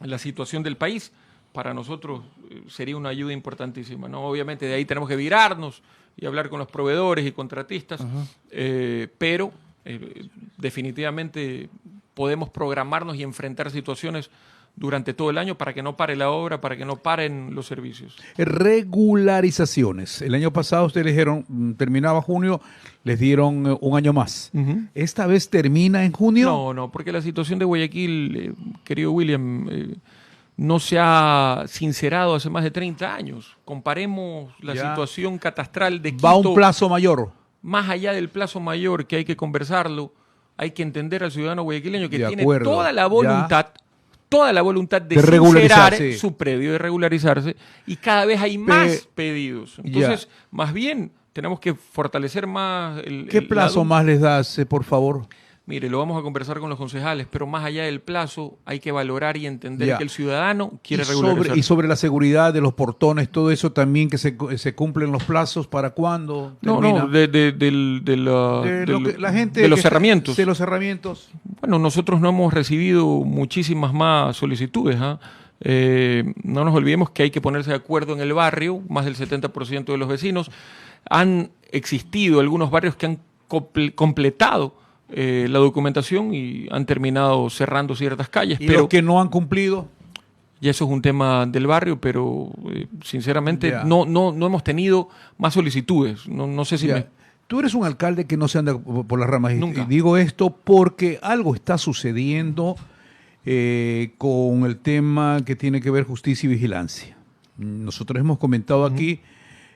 H: la situación del país, para nosotros sería una ayuda importantísima, ¿no? Obviamente de ahí tenemos que virarnos y hablar con los proveedores y contratistas, pero definitivamente podemos programarnos y enfrentar situaciones durante todo el año para que no pare la obra, para que no paren los servicios.
I: Regularizaciones. El año pasado ustedes dijeron, terminaba junio, les dieron un año más. ¿Esta vez termina en junio?
H: No, porque la situación de Guayaquil, querido William, no se ha sincerado hace más de 30 años. Comparemos la situación catastral de Quito.
I: Va a un plazo mayor.
H: Más allá del plazo mayor, que hay que conversarlo, hay que entender al ciudadano guayaquileño que tiene toda la voluntad de sincerar su predio, de regularizarse, y cada vez hay más pedidos. Entonces, más bien, tenemos que fortalecer más
I: ¿Qué plazo más les das, por favor?
H: Mire, lo vamos a conversar con los concejales, pero más allá del plazo hay que valorar y entender que el ciudadano quiere regularizar.
I: Y sobre la seguridad de los portones, todo eso también, que se cumplen los plazos, ¿para cuándo termina?
H: La gente de los cerramientos.
I: De los cerramientos.
H: Bueno, nosotros no hemos recibido muchísimas más solicitudes. No nos olvidemos que hay que ponerse de acuerdo en el barrio, más del 70% de los vecinos. Han existido algunos barrios que han completado la documentación y han terminado cerrando ciertas calles.
I: ¿Y los que no han cumplido?
H: Y eso es un tema del barrio, pero sinceramente no hemos tenido más solicitudes. No sé si
I: Tú eres un alcalde que no se anda por las ramas.
H: Nunca.
I: Y digo esto porque algo está sucediendo con el tema que tiene que ver justicia y vigilancia. Nosotros hemos comentado aquí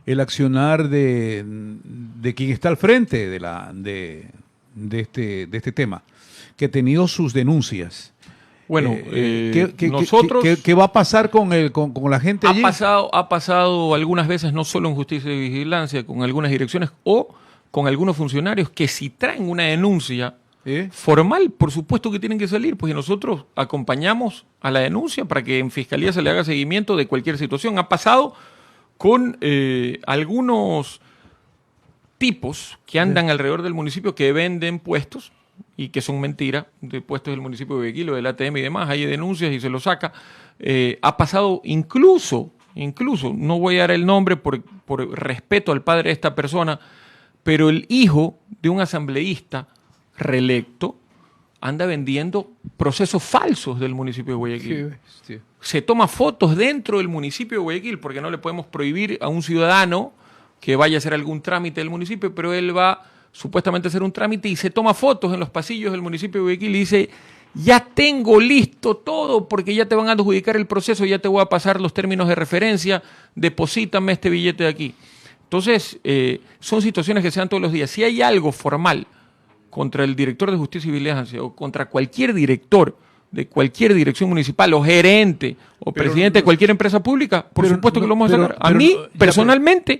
I: el accionar de quien está al frente de este tema, que ha tenido sus denuncias.
H: Bueno,
I: nosotros... ¿Qué va a pasar con la gente allí?
H: Ha pasado algunas veces, no solo en justicia y vigilancia, con algunas direcciones o con algunos funcionarios que si traen una denuncia formal, por supuesto que tienen que salir, pues nosotros acompañamos a la denuncia para que en Fiscalía se le haga seguimiento de cualquier situación. Ha pasado con algunos tipos que andan alrededor del municipio que venden puestos y que son mentira, de puestos del municipio de Guayaquil o del ATM y demás. Hay denuncias y se lo saca. Ha pasado incluso, no voy a dar el nombre por respeto al padre de esta persona, pero el hijo de un asambleísta reelecto anda vendiendo procesos falsos del municipio de Guayaquil.
I: Sí.
H: Se toma fotos dentro del municipio de Guayaquil, porque no le podemos prohibir a un ciudadano que vaya a hacer algún trámite del municipio, pero él va supuestamente a hacer un trámite y se toma fotos en los pasillos del municipio de Guayaquil y dice: ya tengo listo todo porque ya te van a adjudicar el proceso, ya te voy a pasar los términos de referencia, deposítame este billete de aquí. Entonces, son situaciones que se dan todos los días. Si hay algo formal contra el director de Justicia y Vigilancia o contra cualquier director de cualquier dirección municipal o gerente o presidente de cualquier empresa pública, por supuesto que lo vamos a sacar. A mí, personalmente,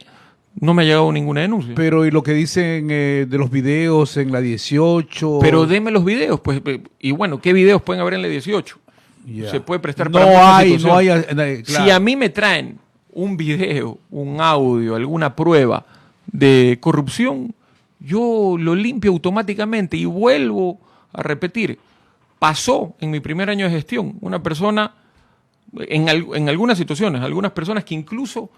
H: no me ha llegado ninguna denuncia.
I: Pero, ¿y lo que dicen de los videos en la 18?
H: Pero deme los videos, pues. Y bueno, ¿qué videos pueden haber en la 18? Se puede prestar
I: no
H: para
I: hay,
H: situación.
I: no hay, claro.
H: Si a mí me traen un video, un audio, alguna prueba de corrupción, yo lo limpio automáticamente y vuelvo a repetir. Pasó en mi primer año de gestión una persona, en algunas situaciones, algunas personas que incluso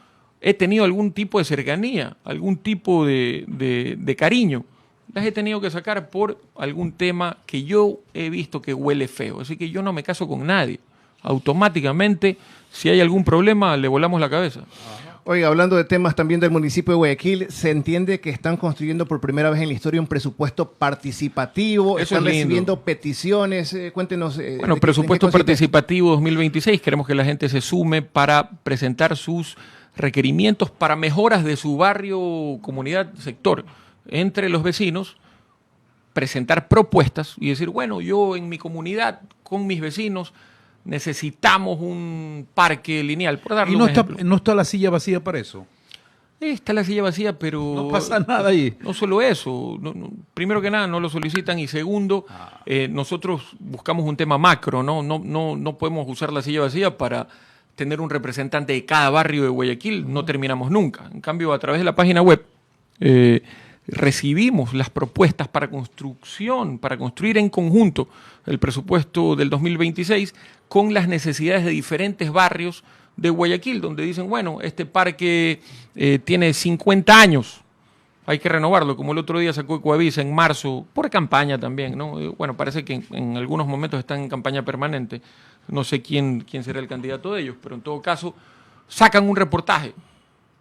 H: he tenido algún tipo de cercanía, algún tipo de cariño, las he tenido que sacar por algún tema que yo he visto que huele feo. Así que yo no me caso con nadie. Automáticamente, si hay algún problema, le volamos la cabeza.
J: Oiga, hablando de temas también del municipio de Guayaquil, se entiende que están construyendo por primera vez en la historia un presupuesto participativo.
H: Eso
J: están
H: es lindo.
J: Recibiendo peticiones. Cuéntenos.
H: Bueno, presupuesto participativo 2026. Queremos que la gente se sume para presentar sus requerimientos para mejoras de su barrio, comunidad, sector. Entre los vecinos, presentar propuestas y decir, bueno, yo en mi comunidad, con mis vecinos, necesitamos un parque lineal, por darle un ejemplo.
I: ¿No está la silla vacía para eso?
H: Está la silla vacía, pero...
I: No pasa nada ahí.
H: No solo eso. Primero que nada, no lo solicitan. Y segundo, nosotros buscamos un tema macro, ¿no? No podemos usar la silla vacía para tener un representante de cada barrio de Guayaquil. No terminamos nunca. En cambio, a través de la página web, recibimos las propuestas para construcción, para construir en conjunto el presupuesto del 2026 con las necesidades de diferentes barrios de Guayaquil, donde dicen, bueno, este parque tiene 50 años, hay que renovarlo, como el otro día sacó Ecoavisa en marzo, por campaña también, ¿no? Bueno, parece que en algunos momentos están en campaña permanente, no sé quién será el candidato de ellos, pero en todo caso sacan un reportaje.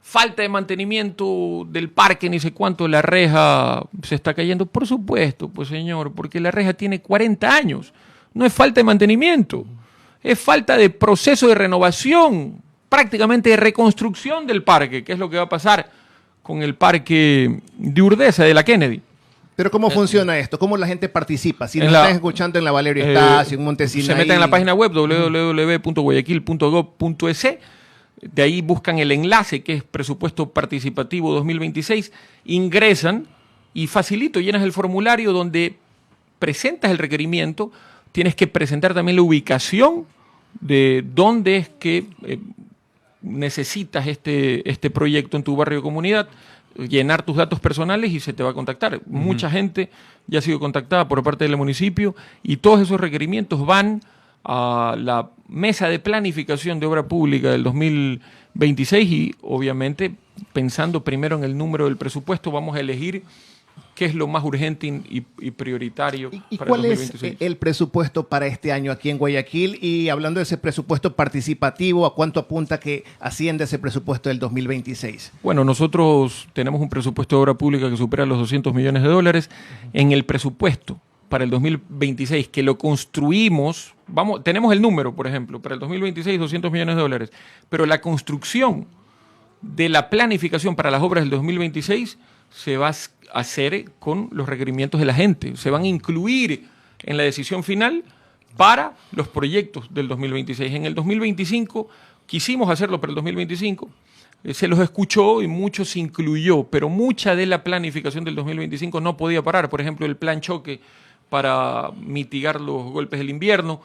H: Falta de mantenimiento del parque, ni sé cuánto, la reja se está cayendo. Por supuesto, pues señor, porque la reja tiene 40 años. No es falta de mantenimiento, es falta de proceso de renovación, prácticamente de reconstrucción del parque, que es lo que va a pasar con el parque de Urdesa, de la Kennedy.
J: Pero ¿cómo funciona esto? ¿Cómo la gente participa? Si nos están escuchando en la Valerio Estacio, en Montesina.
H: Se meten en la página web www.guayaquil.gov.es. De ahí buscan el enlace que es Presupuesto Participativo 2026, ingresan y facilito, llenas el formulario donde presentas el requerimiento, tienes que presentar también la ubicación de dónde es que necesitas este proyecto en tu barrio o comunidad, llenar tus datos personales y se te va a contactar. Mucha gente ya ha sido contactada por parte del municipio y todos esos requerimientos van a la mesa de planificación de obra pública del 2026 y obviamente pensando primero en el número del presupuesto vamos a elegir qué es lo más urgente y prioritario
J: ¿Y
H: para
J: cuál
H: el
J: es
H: 2026.
J: el presupuesto para este año aquí en Guayaquil? Y hablando de ese presupuesto participativo, ¿a cuánto apunta que asciende ese presupuesto del 2026?
H: Bueno, nosotros tenemos un presupuesto de obra pública que supera los $200 millones. En el presupuesto para el 2026, que lo construimos, tenemos el número, por ejemplo, para el 2026, $200 millones, pero la construcción de la planificación para las obras del 2026 se va a hacer con los requerimientos de la gente, se van a incluir en la decisión final para los proyectos del 2026. En el 2025 quisimos hacerlo para el 2025, se los escuchó y mucho se incluyó, pero mucha de la planificación del 2025 no podía parar. Por ejemplo, el plan choque para mitigar los golpes del invierno,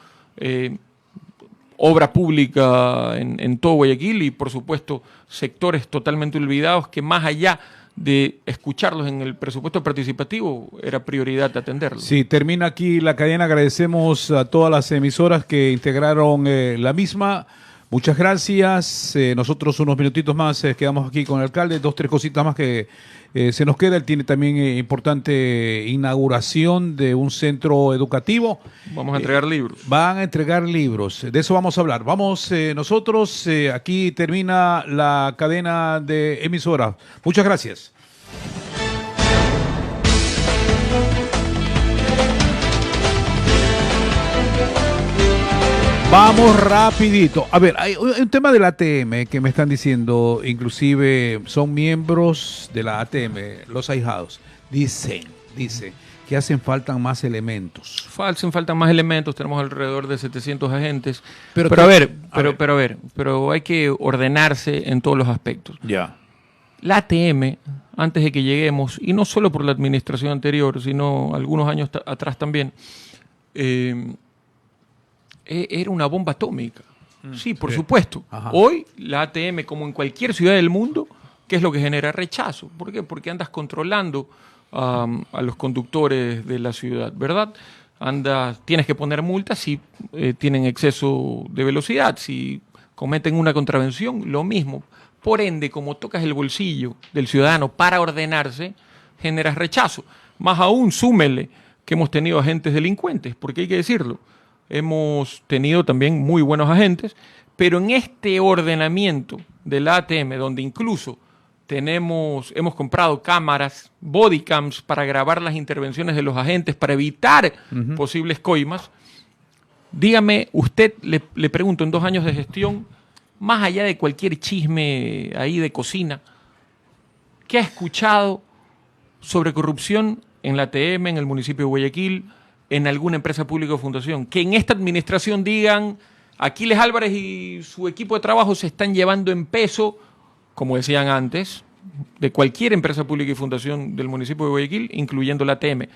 H: obra pública en todo Guayaquil y, por supuesto, sectores totalmente olvidados que más allá de escucharlos en el presupuesto participativo era prioridad atenderlos.
I: Sí, termina aquí la cadena. Agradecemos a todas las emisoras que integraron la misma. Muchas gracias. Nosotros unos minutitos más quedamos aquí con el alcalde. 2, 3 cositas más que se nos queda. Él tiene también importante inauguración de un centro educativo.
H: Vamos a entregar libros.
I: Van a entregar libros. De eso vamos a hablar. Vamos nosotros. Aquí termina la cadena de emisoras. Muchas gracias. Vamos rapidito. A ver, hay un tema de la ATM que me están diciendo, inclusive son miembros de la ATM, los ahijados. Dice que hacen falta más elementos.
H: Faltan más elementos, tenemos alrededor de 700 agentes. Pero hay que ordenarse en todos los aspectos.
I: Ya.
H: La ATM, antes de que lleguemos, y no solo por la administración anterior, sino algunos años atrás también, era una bomba atómica. Sí, por supuesto. Ajá. Hoy la ATM, como en cualquier ciudad del mundo, ¿qué es lo que genera? Rechazo. ¿Por qué? Porque andas controlando a los conductores de la ciudad, ¿verdad? Tienes que poner multas si tienen exceso de velocidad, si cometen una contravención, lo mismo. Por ende, como tocas el bolsillo del ciudadano para ordenarse, generas rechazo. Más aún, súmele que hemos tenido agentes delincuentes, porque hay que decirlo. Hemos tenido también muy buenos agentes, pero en este ordenamiento de la ATM, donde incluso hemos comprado cámaras, bodycams, para grabar las intervenciones de los agentes, para evitar posibles coimas, dígame, usted, le pregunto, en 2 años de gestión, más allá de cualquier chisme ahí de cocina, ¿qué ha escuchado sobre corrupción en la ATM, en el municipio de Guayaquil, en alguna empresa pública o fundación? Que en esta administración digan, Aquiles Álvarez y su equipo de trabajo se están llevando en peso, como decían antes, de cualquier empresa pública y fundación del municipio de Guayaquil, incluyendo la ATM.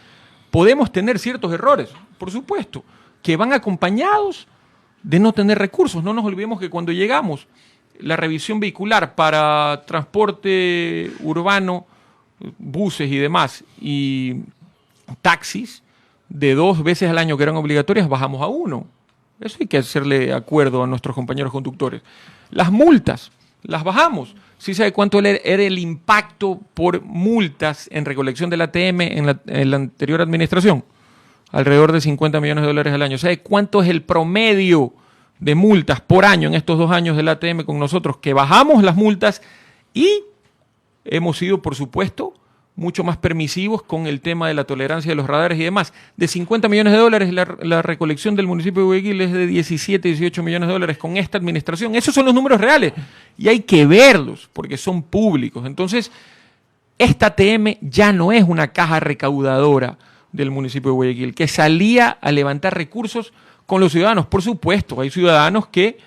H: Podemos tener ciertos errores, por supuesto, que van acompañados de no tener recursos. No nos olvidemos que cuando llegamos, la revisión vehicular para transporte urbano, buses y demás, y taxis, de 2 veces al año que eran obligatorias, bajamos a 1. Eso hay que hacerle acuerdo a nuestros compañeros conductores. Las multas, las bajamos. ¿Sí sabe cuánto era el impacto por multas en recolección del ATM en la anterior administración? Alrededor de $50 millones al año. ¿Sabe cuánto es el promedio de multas por año en estos 2 años del ATM con nosotros? Que bajamos las multas y hemos sido, por supuesto, mucho más permisivos con el tema de la tolerancia de los radares y demás. De $50 millones, la recolección del municipio de Guayaquil es de 17, 18 millones de dólares con esta administración. Esos son los números reales y hay que verlos porque son públicos. Entonces, esta ATM ya no es una caja recaudadora del municipio de Guayaquil, que salía a levantar recursos con los ciudadanos. Por supuesto, hay ciudadanos que,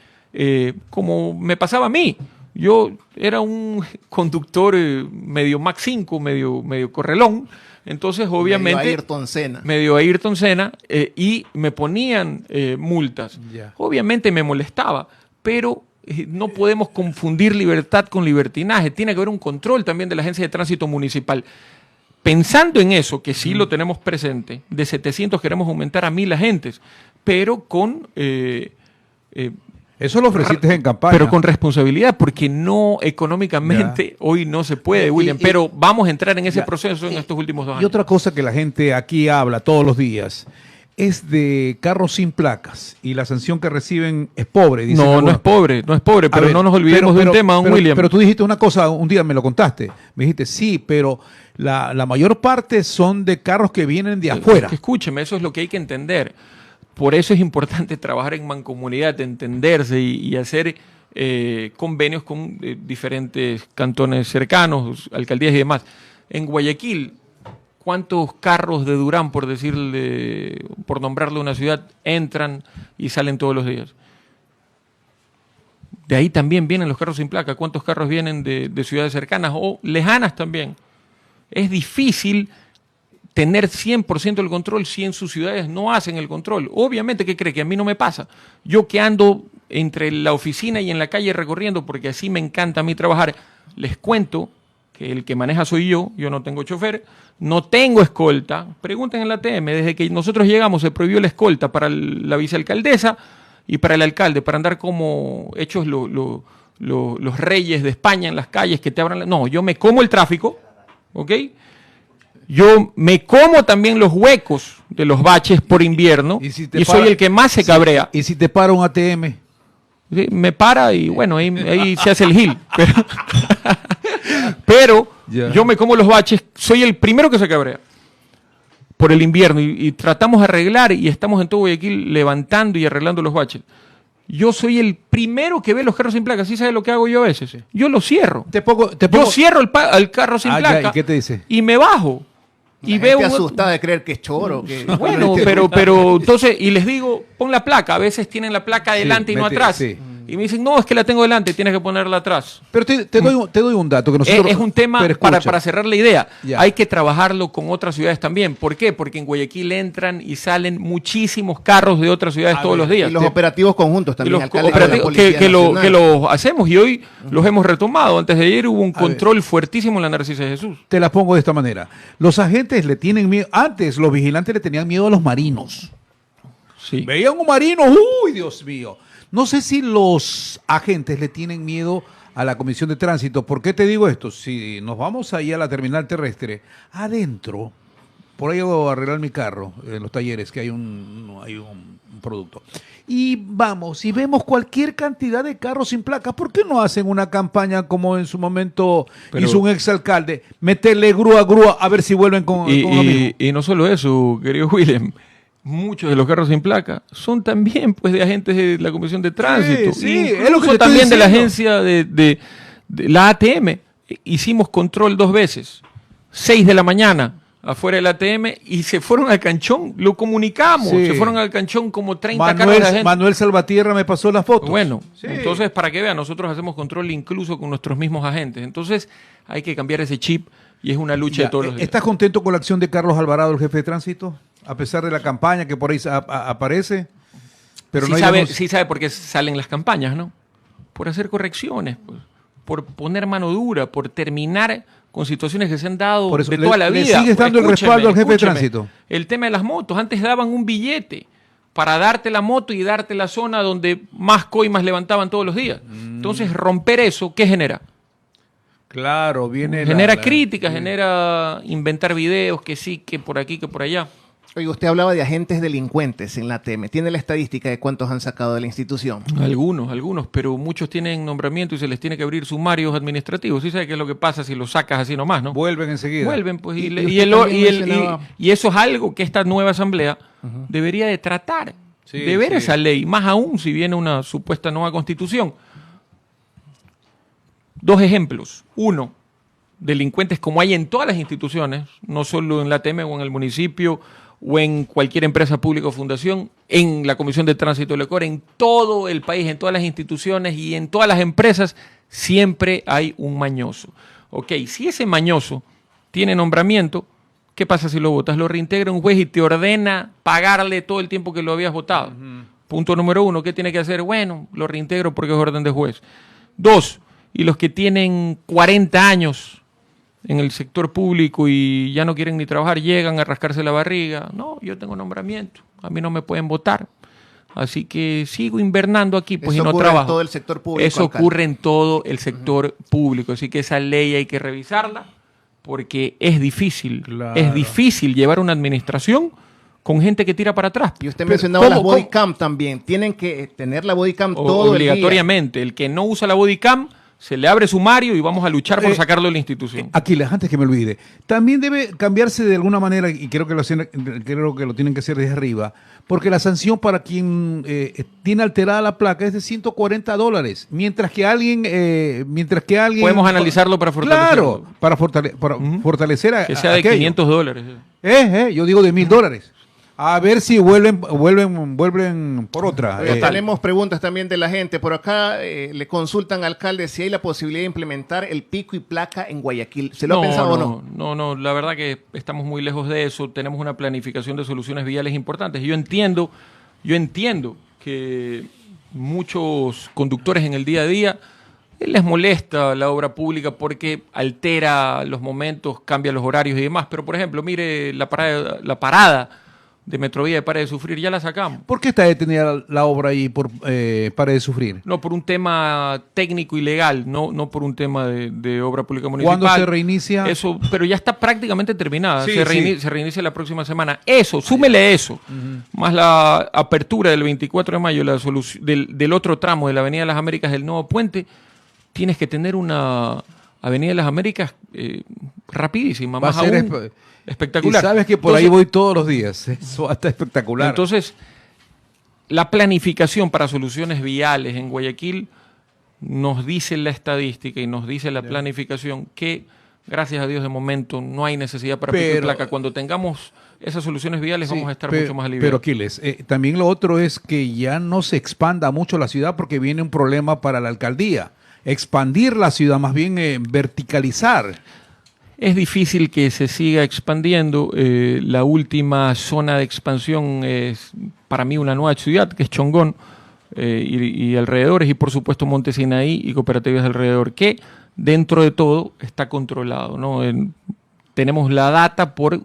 H: como me pasaba a mí, yo era un conductor medio Mac 5, medio correlón, entonces obviamente... Medio Ayrton Senna. Y me ponían multas. Yeah. Obviamente me molestaba, pero no podemos confundir libertad con libertinaje. Tiene que haber un control también de la Agencia de Tránsito Municipal. Pensando en eso, que sí lo tenemos presente, de 700 queremos aumentar a 1,000 agentes, pero con...
I: eso lo ofreciste en campaña.
H: Pero con responsabilidad, porque no económicamente hoy no se puede, William. Pero vamos a entrar en ese proceso en estos últimos 2 años.
I: Y otra cosa que la gente aquí habla todos los días es de carros sin placas. Y la sanción que reciben es pobre. Dicen
H: no es pobre, pero
I: ver,
H: no nos olvidemos de un tema, William.
I: Pero tú dijiste una cosa, un día me lo contaste. Me dijiste, sí, pero la mayor parte son de carros que vienen de afuera.
H: Escúcheme, eso es lo que hay que entender. Por eso es importante trabajar en mancomunidad, entenderse y hacer convenios con diferentes cantones cercanos, alcaldías y demás. En Guayaquil, ¿cuántos carros de Durán, por nombrarle una ciudad, entran y salen todos los días? De ahí también vienen los carros sin placa. ¿Cuántos carros vienen de ciudades cercanas o lejanas también? Es difícil tener 100% el control si en sus ciudades no hacen el control. Obviamente, ¿qué cree? Que a mí no me pasa. Yo que ando entre la oficina y en la calle recorriendo, porque así me encanta a mí trabajar, les cuento que el que maneja soy yo no tengo chofer, no tengo escolta. Pregunten en la ATM, desde que nosotros llegamos se prohibió la escolta para la vicealcaldesa y para el alcalde, para andar como hechos los reyes de España en las calles que te abran... No, yo me como el tráfico, ¿ok? Yo me como también los huecos de los baches por invierno y soy el que más se cabrea.
I: ¿Y si te para un ATM?
H: Sí, me para y bueno, ahí se hace el gil. Pero yo me como los baches, soy el primero que se cabrea por el invierno y tratamos de arreglar y estamos en todo Guayaquil levantando y arreglando los baches. Yo soy el primero que ve los carros sin placa. ¿Sí sabes lo que hago yo a veces? Yo lo cierro. Yo cierro el carro sin placa.
I: Ya, ¿y qué te dice?
H: Y me bajo.
J: Y veo asustada de creer que es choro.
H: Bueno, pero entonces, y les digo, pon la placa. A veces tienen la placa adelante y no atrás. Sí. Y me dicen, no, es que la tengo delante, tienes que ponerla atrás.
I: Pero te doy un dato que nosotros...
H: Es un tema para cerrar la idea. Ya. Hay que trabajarlo con otras ciudades también. ¿Por qué? Porque en Guayaquil entran y salen muchísimos carros de otras ciudades todos los días.
J: Y los operativos conjuntos también.
H: Que los hacemos y hoy los hemos retomado. Antes de ayer hubo un control fuertísimo en la Narcisa de Jesús.
I: Te la pongo de esta manera. Los agentes le tienen miedo... Antes los vigilantes le tenían miedo a los marinos.
H: Sí.
I: Veían un marino, ¡uy, Dios mío! No sé si los agentes le tienen miedo a la Comisión de Tránsito. ¿Por qué te digo esto? Si nos vamos ahí a la terminal terrestre, adentro, por ahí voy a arreglar mi carro, en los talleres, que hay un producto. Y vamos, y vemos cualquier cantidad de carros sin placa. ¿Por qué no hacen una campaña como en su momento hizo un exalcalde? Meterle grúa a ver si vuelven con lo mismo.
H: Y no solo eso, querido William. Muchos de los carros sin placa son también pues de agentes de la Comisión de Tránsito.
I: Sí, es lo que te
H: también de la agencia de la ATM. Hicimos control 2 veces. 6 de la mañana afuera del ATM y se fueron al canchón. Lo comunicamos. Sí. Se fueron al canchón como 30 carros de agentes.
I: Manuel Salvatierra me pasó las fotos.
H: Bueno, entonces para que vean, nosotros hacemos control incluso con nuestros mismos agentes. Entonces hay que cambiar ese chip y es una lucha de todos los días.
I: ¿Estás contento con la acción de Carlos Alvarado, el jefe de tránsito? A pesar de la campaña que por ahí aparece, pero
H: sí,
I: no hay
H: sí sabe por qué salen las campañas, ¿no? Por hacer correcciones, pues, por poner mano dura, por terminar con situaciones que se han dado
I: por eso,
H: de toda la vida.
I: ¿Le sigues dando el respaldo al jefe de tránsito?
H: El tema de las motos, antes daban un billete para darte la moto y darte la zona donde más coimas levantaban todos los días. Entonces, romper eso, ¿qué genera?
I: Claro,
H: genera críticas, genera inventar videos, que sí, que por aquí, que por allá.
J: Oye, usted hablaba de agentes delincuentes en la ATM. ¿Tiene la estadística de cuántos han sacado de la institución?
H: Algunos, pero muchos tienen nombramiento y se les tiene que abrir sumarios administrativos. ¿Sí sabe qué es lo que pasa si los sacas así nomás, no?
I: Vuelven enseguida.
H: Vuelven, pues, y
J: y
H: eso es algo que esta nueva asamblea debería de tratar, de ver esa ley, más aún si viene una supuesta nueva constitución. 2 ejemplos. 1, delincuentes como hay en todas las instituciones, no solo en la ATM o en el municipio o en cualquier empresa pública o fundación, en la Comisión de Tránsito del Ecuador, en todo el país, en todas las instituciones y en todas las empresas, siempre hay un mañoso. Ok, si ese mañoso tiene nombramiento, ¿qué pasa si lo votas? Lo reintegra un juez y te ordena pagarle todo el tiempo que lo habías votado. Punto número 1, ¿qué tiene que hacer? Bueno, lo reintegro porque es orden de juez. 2, y los que tienen 40 años en el sector público y ya no quieren ni trabajar, llegan a rascarse la barriga. No, yo tengo nombramiento, a mí no me pueden votar. Así que sigo invernando aquí, pues, y no trabajo. Eso ocurre en todo el
J: sector público.
H: Eso ocurre en todo el sector público. Así que esa ley hay que revisarla porque es difícil.
I: Claro.
H: Es difícil llevar una administración con gente que tira para atrás.
J: Y usted mencionaba las bodycam también. Tienen que tener la bodycam todo
H: obligatoriamente. El que no usa la bodycam, se le abre sumario y vamos a luchar por sacarlo de la institución.
I: Aquiles, antes que me olvide, también debe cambiarse de alguna manera, y creo que lo tienen que hacer desde arriba, porque la sanción para quien tiene alterada la placa es de $140, mientras que alguien
H: podemos analizarlo para fortalecerlo.
I: Claro, para fortalecer a
H: que sea de
I: aquello.
H: $500.
I: Yo digo de $1,000. A ver si vuelven por otra.
J: Tenemos preguntas también de la gente. Por acá le consultan al alcalde si hay la posibilidad de implementar el pico y placa en Guayaquil. ¿Se lo ha pensado o no?
H: No, la verdad que estamos muy lejos de eso. Tenemos una planificación de soluciones viales importantes. Yo entiendo que muchos conductores en el día a día les molesta la obra pública porque altera los momentos, cambia los horarios y demás. Pero, por ejemplo, mire la parada de Metrovía de Pare de Sufrir, ya la sacamos.
I: ¿Por qué está detenida la obra ahí por Pare de Sufrir?
H: No, por un tema técnico y legal, no por un tema de obra pública municipal.
I: ¿Cuándo se reinicia?
H: Eso, pero ya está prácticamente terminada. Se reinicia la próxima semana. Eso, súmele eso, más la apertura del 24 de mayo del otro tramo de la Avenida de las Américas del nuevo puente. Tienes que tener una Avenida de las Américas rapidísima, más aún espectacular.
I: Y sabes que por ahí voy todos los días. Eso está espectacular.
H: Entonces, la planificación para soluciones viales en Guayaquil nos dice la estadística y nos dice la planificación que, gracias a Dios, de momento no hay necesidad para pico y placa. Cuando tengamos esas soluciones viales vamos a estar mucho más aliviados.
I: Pero Aquiles, también lo otro es que ya no se expanda mucho la ciudad porque viene un problema para la alcaldía. Expandir la ciudad, más bien verticalizar.
H: Es difícil que se siga expandiendo. La última zona de expansión es para mí una nueva ciudad, que es Chongón y alrededores, y por supuesto Monte Sinaí y cooperativas alrededor, que dentro de todo está controlado, ¿no? Tenemos la data por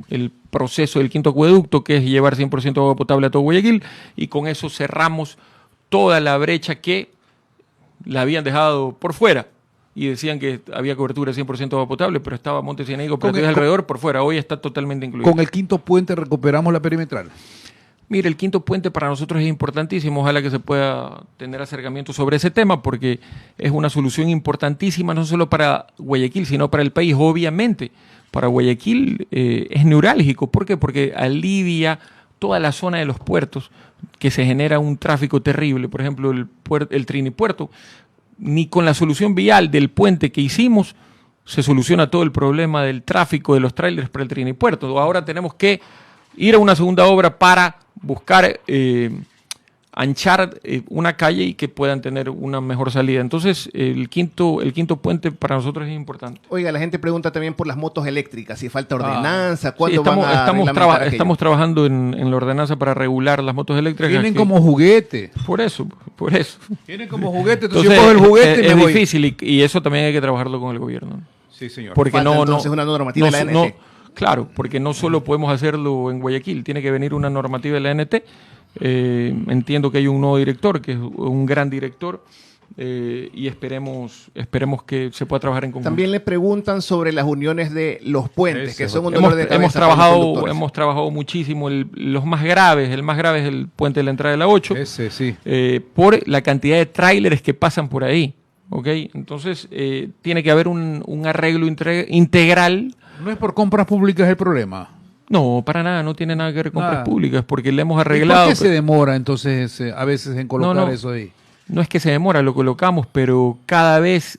H: el proceso del quinto acueducto, que es llevar 100% de agua potable a todo Guayaquil, y con eso cerramos toda la brecha que la habían dejado por fuera. Y decían que había cobertura de 100% de agua potable, pero estaba Monte Sinaí y cooperativas alrededor por fuera. Hoy está totalmente incluido.
I: Con el quinto puente recuperamos la perimetral.
H: Mire, el quinto puente para nosotros es importantísimo. Ojalá que se pueda tener acercamiento sobre ese tema, porque es una solución importantísima, no solo para Guayaquil, sino para el país. Obviamente, para Guayaquil es neurálgico. ¿Por qué? Porque alivia toda la zona de los puertos, que se genera un tráfico terrible. Por ejemplo, el Trinipuerto. Ni con la solución vial del puente que hicimos se soluciona todo el problema del tráfico de los tráilers para el Trinipuerto. Ahora tenemos que ir a una segunda obra para buscar anchar una calle y que puedan tener una mejor salida. Entonces, el quinto puente para nosotros es importante.
J: Oiga, la gente pregunta también por las motos eléctricas, si falta ordenanza, ¿cuándo
H: estamos trabajando en la ordenanza para regular las motos eléctricas.
I: Tienen como juguete.
H: Por eso.
I: Tienen como juguete, entonces yo cojo el juguete
H: es difícil y eso también hay que trabajarlo con el gobierno.
I: Sí, señor.
H: Porque
J: entonces una normativa de la ANT.
H: Claro, porque no solo podemos hacerlo en Guayaquil, tiene que venir una normativa de la ANT Entiendo que hay un nuevo director, que es un gran director, y esperemos que se pueda trabajar en conjunto.
J: También le preguntan sobre las uniones de los puentes, que son un
H: hemos,
J: dolor de cabeza
H: hemos
J: para los
H: trabajado
J: conductores.
H: muchísimo. El más grave es el puente de la entrada de la 8.
I: Ese, sí.
H: Por la cantidad de tráileres que pasan por ahí. ¿Okay? Entonces, tiene que haber un arreglo integral.
I: No es por compras públicas el problema.
H: No, para nada, no tiene nada que ver con compras públicas, porque le hemos
I: ¿Y
H: arreglado.
I: por qué se demora entonces a veces en colocar eso ahí?
H: No es que se demora, lo colocamos, pero cada vez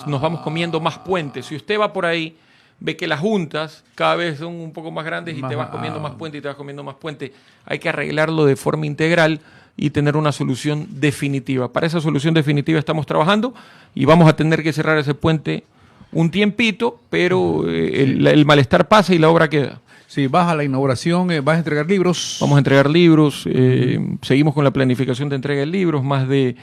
H: nos vamos comiendo más puentes. Si usted va por ahí, ve que las juntas cada vez son un poco más grandes y te vas comiendo más puente y te vas comiendo más puente. Hay que arreglarlo de forma integral y tener una solución definitiva. Para esa solución definitiva estamos trabajando y vamos a tener que cerrar ese puente un tiempito, pero el malestar pasa y la obra queda.
I: Sí, vas a la inauguración, vas a entregar libros.
H: Vamos a entregar libros, seguimos con la planificación de entrega de libros, más de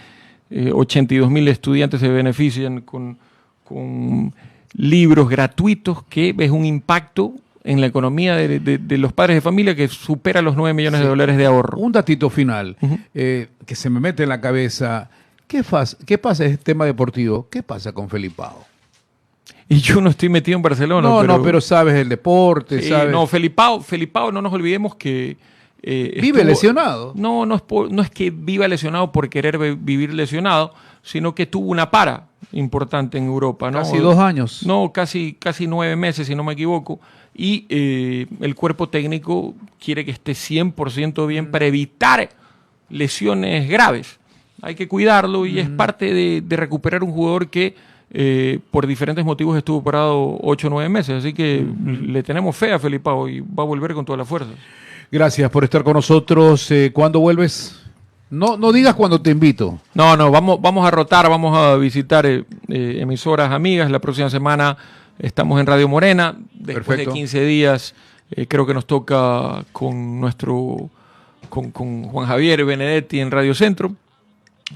H: 82.000 estudiantes se benefician con libros gratuitos, que es un impacto en la economía de los padres de familia que supera los 9 millones de dólares de ahorro.
I: Un datito final que se me mete en la cabeza. ¿Qué pasa en el tema deportivo? ¿Qué pasa con Felipao?
H: Y yo no estoy metido en Barcelona.
I: Pero sabes el deporte, sabes.
H: No, Felipao, no nos olvidemos que
I: vive lesionado.
H: No es que viva lesionado por querer vivir lesionado, sino que tuvo una para importante en Europa, ¿no?
I: Casi 2 años.
H: No, casi 9 meses, si no me equivoco. Y el cuerpo técnico quiere que esté 100% bien para evitar lesiones graves. Hay que cuidarlo y es parte de recuperar un jugador que por diferentes motivos estuvo parado 8 o 9 meses. Así que le tenemos fe a Felipao y va a volver con toda la fuerza.
I: Gracias por estar con nosotros. ¿Cuándo vuelves? No digas cuando te invito.
H: No, vamos a rotar, vamos a visitar emisoras amigas. La próxima semana estamos en Radio Morena. Después de 15 días creo que nos toca con Juan Javier Benedetti en Radio Centro.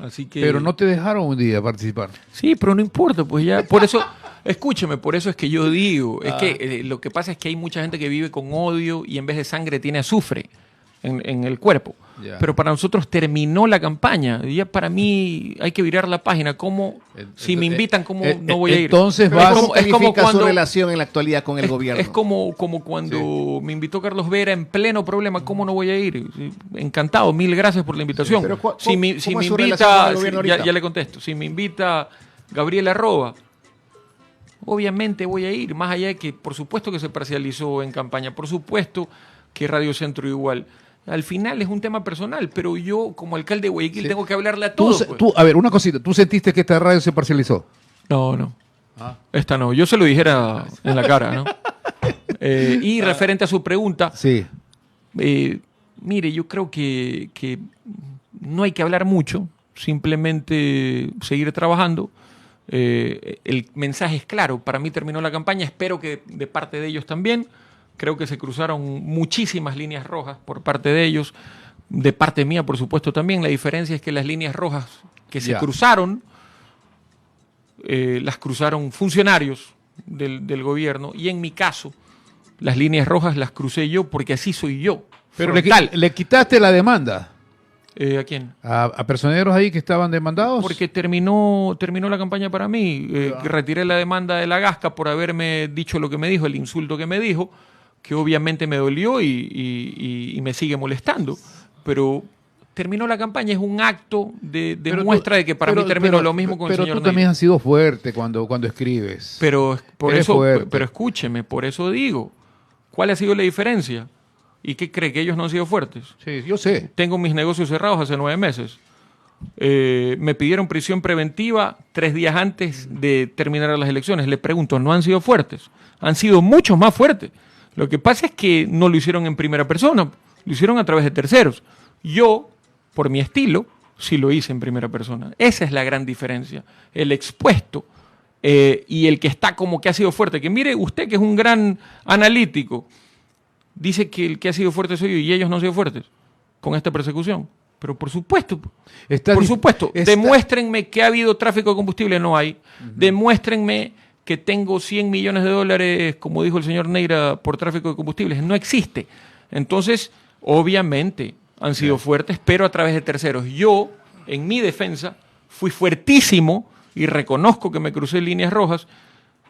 H: Así que...
I: Pero no te dejaron un día participar.
H: Sí, pero no importa, pues ya. Por eso, escúcheme, por eso es que yo digo, es que lo que pasa es que hay mucha gente que vive con odio y en vez de sangre tiene azufre en el cuerpo.
J: Ya.
H: Pero para nosotros terminó la campaña. Ya para mí hay que virar la página. ¿Cómo, si me invitan, cómo no voy a ir?
J: Entonces
H: vas,
J: ¿cómo califica
H: cuando,
J: su relación en la actualidad con el gobierno?
H: Es como cuando me invitó Carlos Vera en pleno problema. ¿Cómo no voy a ir? Encantado, 1000 gracias por la invitación.
J: Sí, pero
H: si me invita, ya le contesto. Si me invita Gabriela Roba, obviamente voy a ir. Más allá de que, por supuesto que se parcializó en campaña, por supuesto que Radio Centro igual. Al final es un tema personal, pero yo como alcalde de Guayaquil tengo que hablarle a todos.
I: A ver, una cosita. ¿Tú sentiste que esta radio se parcializó?
H: No. Esta no. Yo se lo dijera en la cara, ¿no? Y referente a su pregunta, mire, yo creo que no hay que hablar mucho, simplemente seguir trabajando. El mensaje es claro. Para mí terminó la campaña. Espero que de parte de ellos también. Creo que se cruzaron muchísimas líneas rojas por parte de ellos, de parte mía, por supuesto, también. La diferencia es que las líneas rojas que se cruzaron, las cruzaron funcionarios del gobierno, y en mi caso, las líneas rojas las crucé yo porque así soy yo.
I: Pero le quitaste la demanda.
H: ¿A quién?
I: ¿A personeros ahí que estaban demandados?
H: Porque terminó la campaña para mí. Retiré la demanda de la Gasca por haberme dicho lo que me dijo, el insulto que me dijo, que obviamente me dolió y me sigue molestando. Pero terminó la campaña, es un acto de muestra de que para mí terminó lo mismo con el señor
I: Pero tú
H: Neyra.
I: también has sido fuerte cuando escribes.
H: Pero
I: fuerte.
H: Escúcheme, por eso digo, ¿cuál ha sido la diferencia? ¿Y qué cree? ¿Que ellos no han sido fuertes?
I: Sí, yo sé.
H: Tengo mis negocios cerrados hace 9 meses. Me pidieron prisión preventiva 3 días antes de terminar las elecciones. Le pregunto, ¿no han sido fuertes? Han sido mucho más fuertes. Lo que pasa es que no lo hicieron en primera persona, lo hicieron a través de terceros. Yo, por mi estilo, sí lo hice en primera persona. Esa es la gran diferencia. El expuesto y el que está como que ha sido fuerte. Que mire usted, que es un gran analítico, dice que el que ha sido fuerte soy yo y ellos no han sido fuertes con esta persecución. Pero por supuesto, demuéstrenme que ha habido tráfico de combustible, no hay. Demuéstrenme que tengo 100 millones de dólares, como dijo el señor Neyra, por tráfico de combustibles, no existe. Entonces, obviamente, han sido fuertes, pero a través de terceros. Yo, en mi defensa, fui fuertísimo y reconozco que me crucé líneas rojas,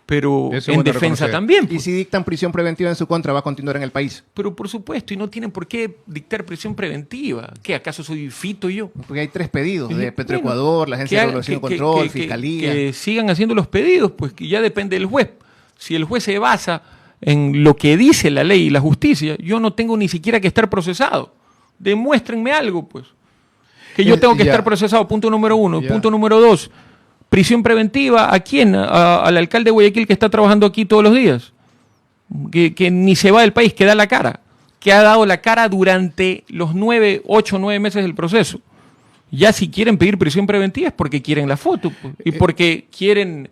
H: pero en defensa también.
J: Y si dictan prisión preventiva en su contra, ¿va a continuar en el país?
H: Pero por supuesto, y no tienen por qué dictar prisión preventiva. ¿Qué, acaso soy fito yo?
J: Porque hay 3 pedidos de Petroecuador, la Agencia de Regulación y Control, Fiscalía.
H: Que sigan haciendo los pedidos, pues que ya depende del juez. Si el juez se basa en lo que dice la ley y la justicia, yo no tengo ni siquiera que estar procesado. Demuéstrenme algo, pues. Que yo tengo que estar procesado, punto número 1. Punto número 2, prisión preventiva, ¿a quién? Al alcalde de Guayaquil que está trabajando aquí todos los días. Que ni se va del país, que da la cara. Que ha dado la cara durante los 8 o 9 meses del proceso. Ya si quieren pedir prisión preventiva es porque quieren la foto, pues, y porque quieren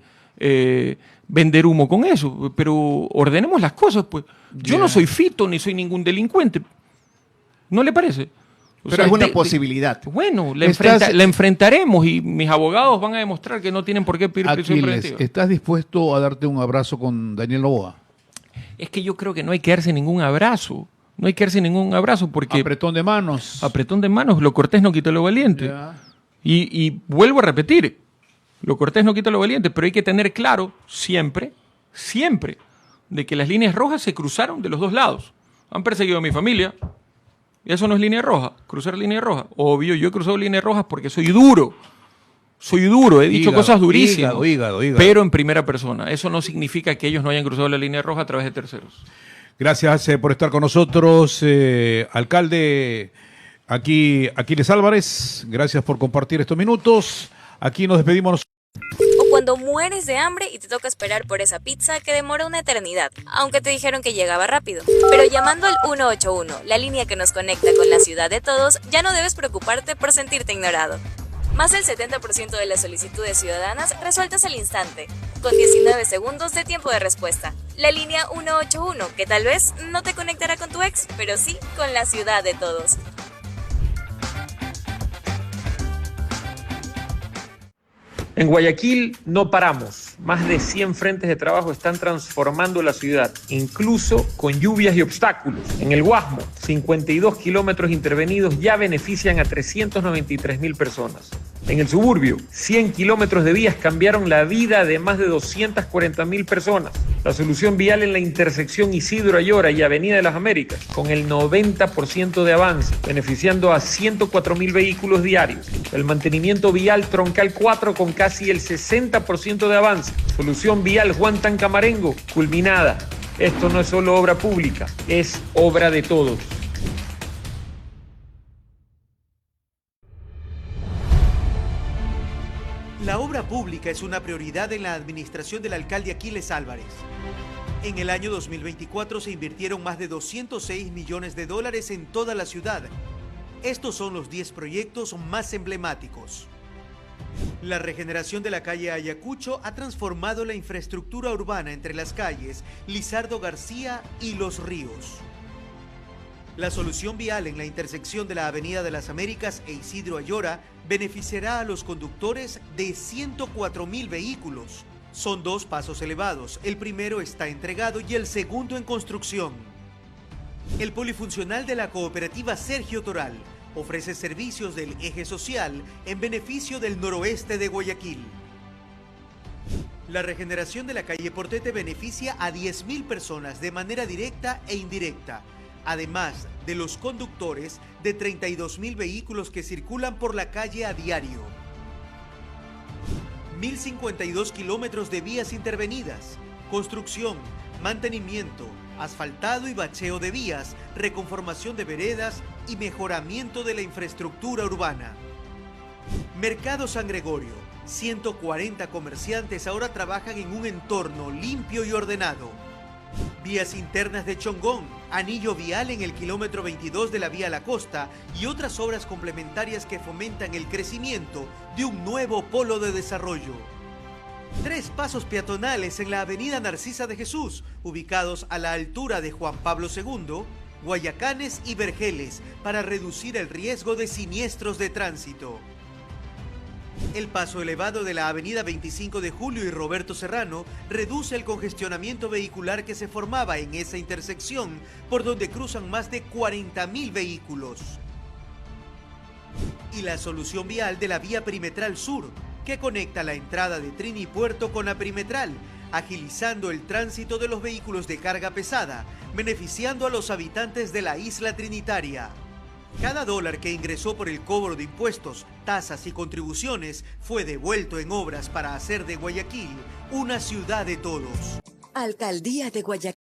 H: vender humo con eso. Pero ordenemos las cosas, pues. Yo no soy fito ni soy ningún delincuente. ¿No le parece?
J: Pero es una posibilidad.
H: Bueno, la enfrentaremos y mis abogados van a demostrar que no tienen por qué pedir prisión preventiva.
I: ¿Estás dispuesto a darte un abrazo con Daniel Noboa?
H: Es que yo creo que no hay que darse ningún abrazo. No hay que darse ningún abrazo porque...
I: Apretón de manos.
H: Apretón de manos, lo cortés no quita lo valiente. Y vuelvo a repetir, lo cortés no quita lo valiente, pero hay que tener claro siempre, de que las líneas rojas se cruzaron de los dos lados. Han perseguido a mi familia. Y eso no es línea roja, cruzar línea roja. Obvio, yo he cruzado líneas rojas porque soy duro. He dicho cosas durísimas.
I: Hígado.
H: Pero en primera persona. Eso no significa que ellos no hayan cruzado la línea roja a través de terceros.
I: Gracias por estar con nosotros, alcalde Aquiles Álvarez. Gracias por compartir estos minutos. Aquí nos despedimos.
G: O cuando mueres de hambre y te toca esperar por esa pizza que demora una eternidad, aunque te dijeron que llegaba rápido. Pero llamando al 181, la línea que nos conecta con la ciudad de todos, ya no debes preocuparte por sentirte ignorado. Más del 70% de las solicitudes ciudadanas resueltas al instante, con 19 segundos de tiempo de respuesta. La línea 181, que tal vez no te conectará con tu ex, pero sí con la ciudad de todos.
H: En Guayaquil no paramos. Más de 100 frentes de trabajo están transformando la ciudad, incluso con lluvias y obstáculos. En el Guasmo, 52 kilómetros intervenidos ya benefician a 393.000 personas. En el suburbio, 100 kilómetros de vías cambiaron la vida de más de 240.000 personas. La solución vial en la intersección Isidro Ayora y Avenida de las Américas, con el 90% de avance, beneficiando a 104.000 vehículos diarios. El mantenimiento vial Troncal 4 con casi el 60% de avance. Solución vial Juan Tancamarengo, culminada. Esto no es solo obra pública, es obra de todos.
A: La obra pública es una prioridad en la administración del alcalde Aquiles Álvarez. En el año 2024 se invirtieron más de $206 millones en toda la ciudad. Estos son los 10 proyectos más emblemáticos. La regeneración de la calle Ayacucho ha transformado la infraestructura urbana entre las calles Lizardo García y Los Ríos. La solución vial en la intersección de la Avenida de las Américas e Isidro Ayora beneficiará a los conductores de 104.000 vehículos. Son 2 pasos elevados, el primero está entregado y el segundo en construcción. El polifuncional de la cooperativa Sergio Toral ofrece servicios del eje social en beneficio del noroeste de Guayaquil. La regeneración de la calle Portete beneficia a 10.000 personas de manera directa e indirecta, además de los conductores de 32.000 vehículos que circulan por la calle a diario. 1.052 kilómetros de vías intervenidas, construcción, mantenimiento, asfaltado y bacheo de vías, reconformación de veredas y mejoramiento de la infraestructura urbana. Mercado San Gregorio, 140 comerciantes ahora trabajan en un entorno limpio y ordenado. Vías internas de Chongón, anillo vial en el kilómetro 22 de la vía La Costa y otras obras complementarias que fomentan el crecimiento de un nuevo polo de desarrollo. 3 pasos peatonales en la avenida Narcisa de Jesús, ubicados a la altura de Juan Pablo II, Guayacanes y Vergeles, para reducir el riesgo de siniestros de tránsito. El paso elevado de la avenida 25 de Julio y Roberto Serrano reduce el congestionamiento vehicular que se formaba en esa intersección, por donde cruzan más de 40.000 vehículos. Y la solución vial de la vía perimetral sur, que conecta la entrada de Trini Puerto con la perimetral, agilizando el tránsito de los vehículos de carga pesada, beneficiando a los habitantes de la isla trinitaria. Cada dólar que ingresó por el cobro de impuestos, tasas y contribuciones fue devuelto en obras para hacer de Guayaquil una ciudad de todos.
B: Alcaldía de Guayaquil.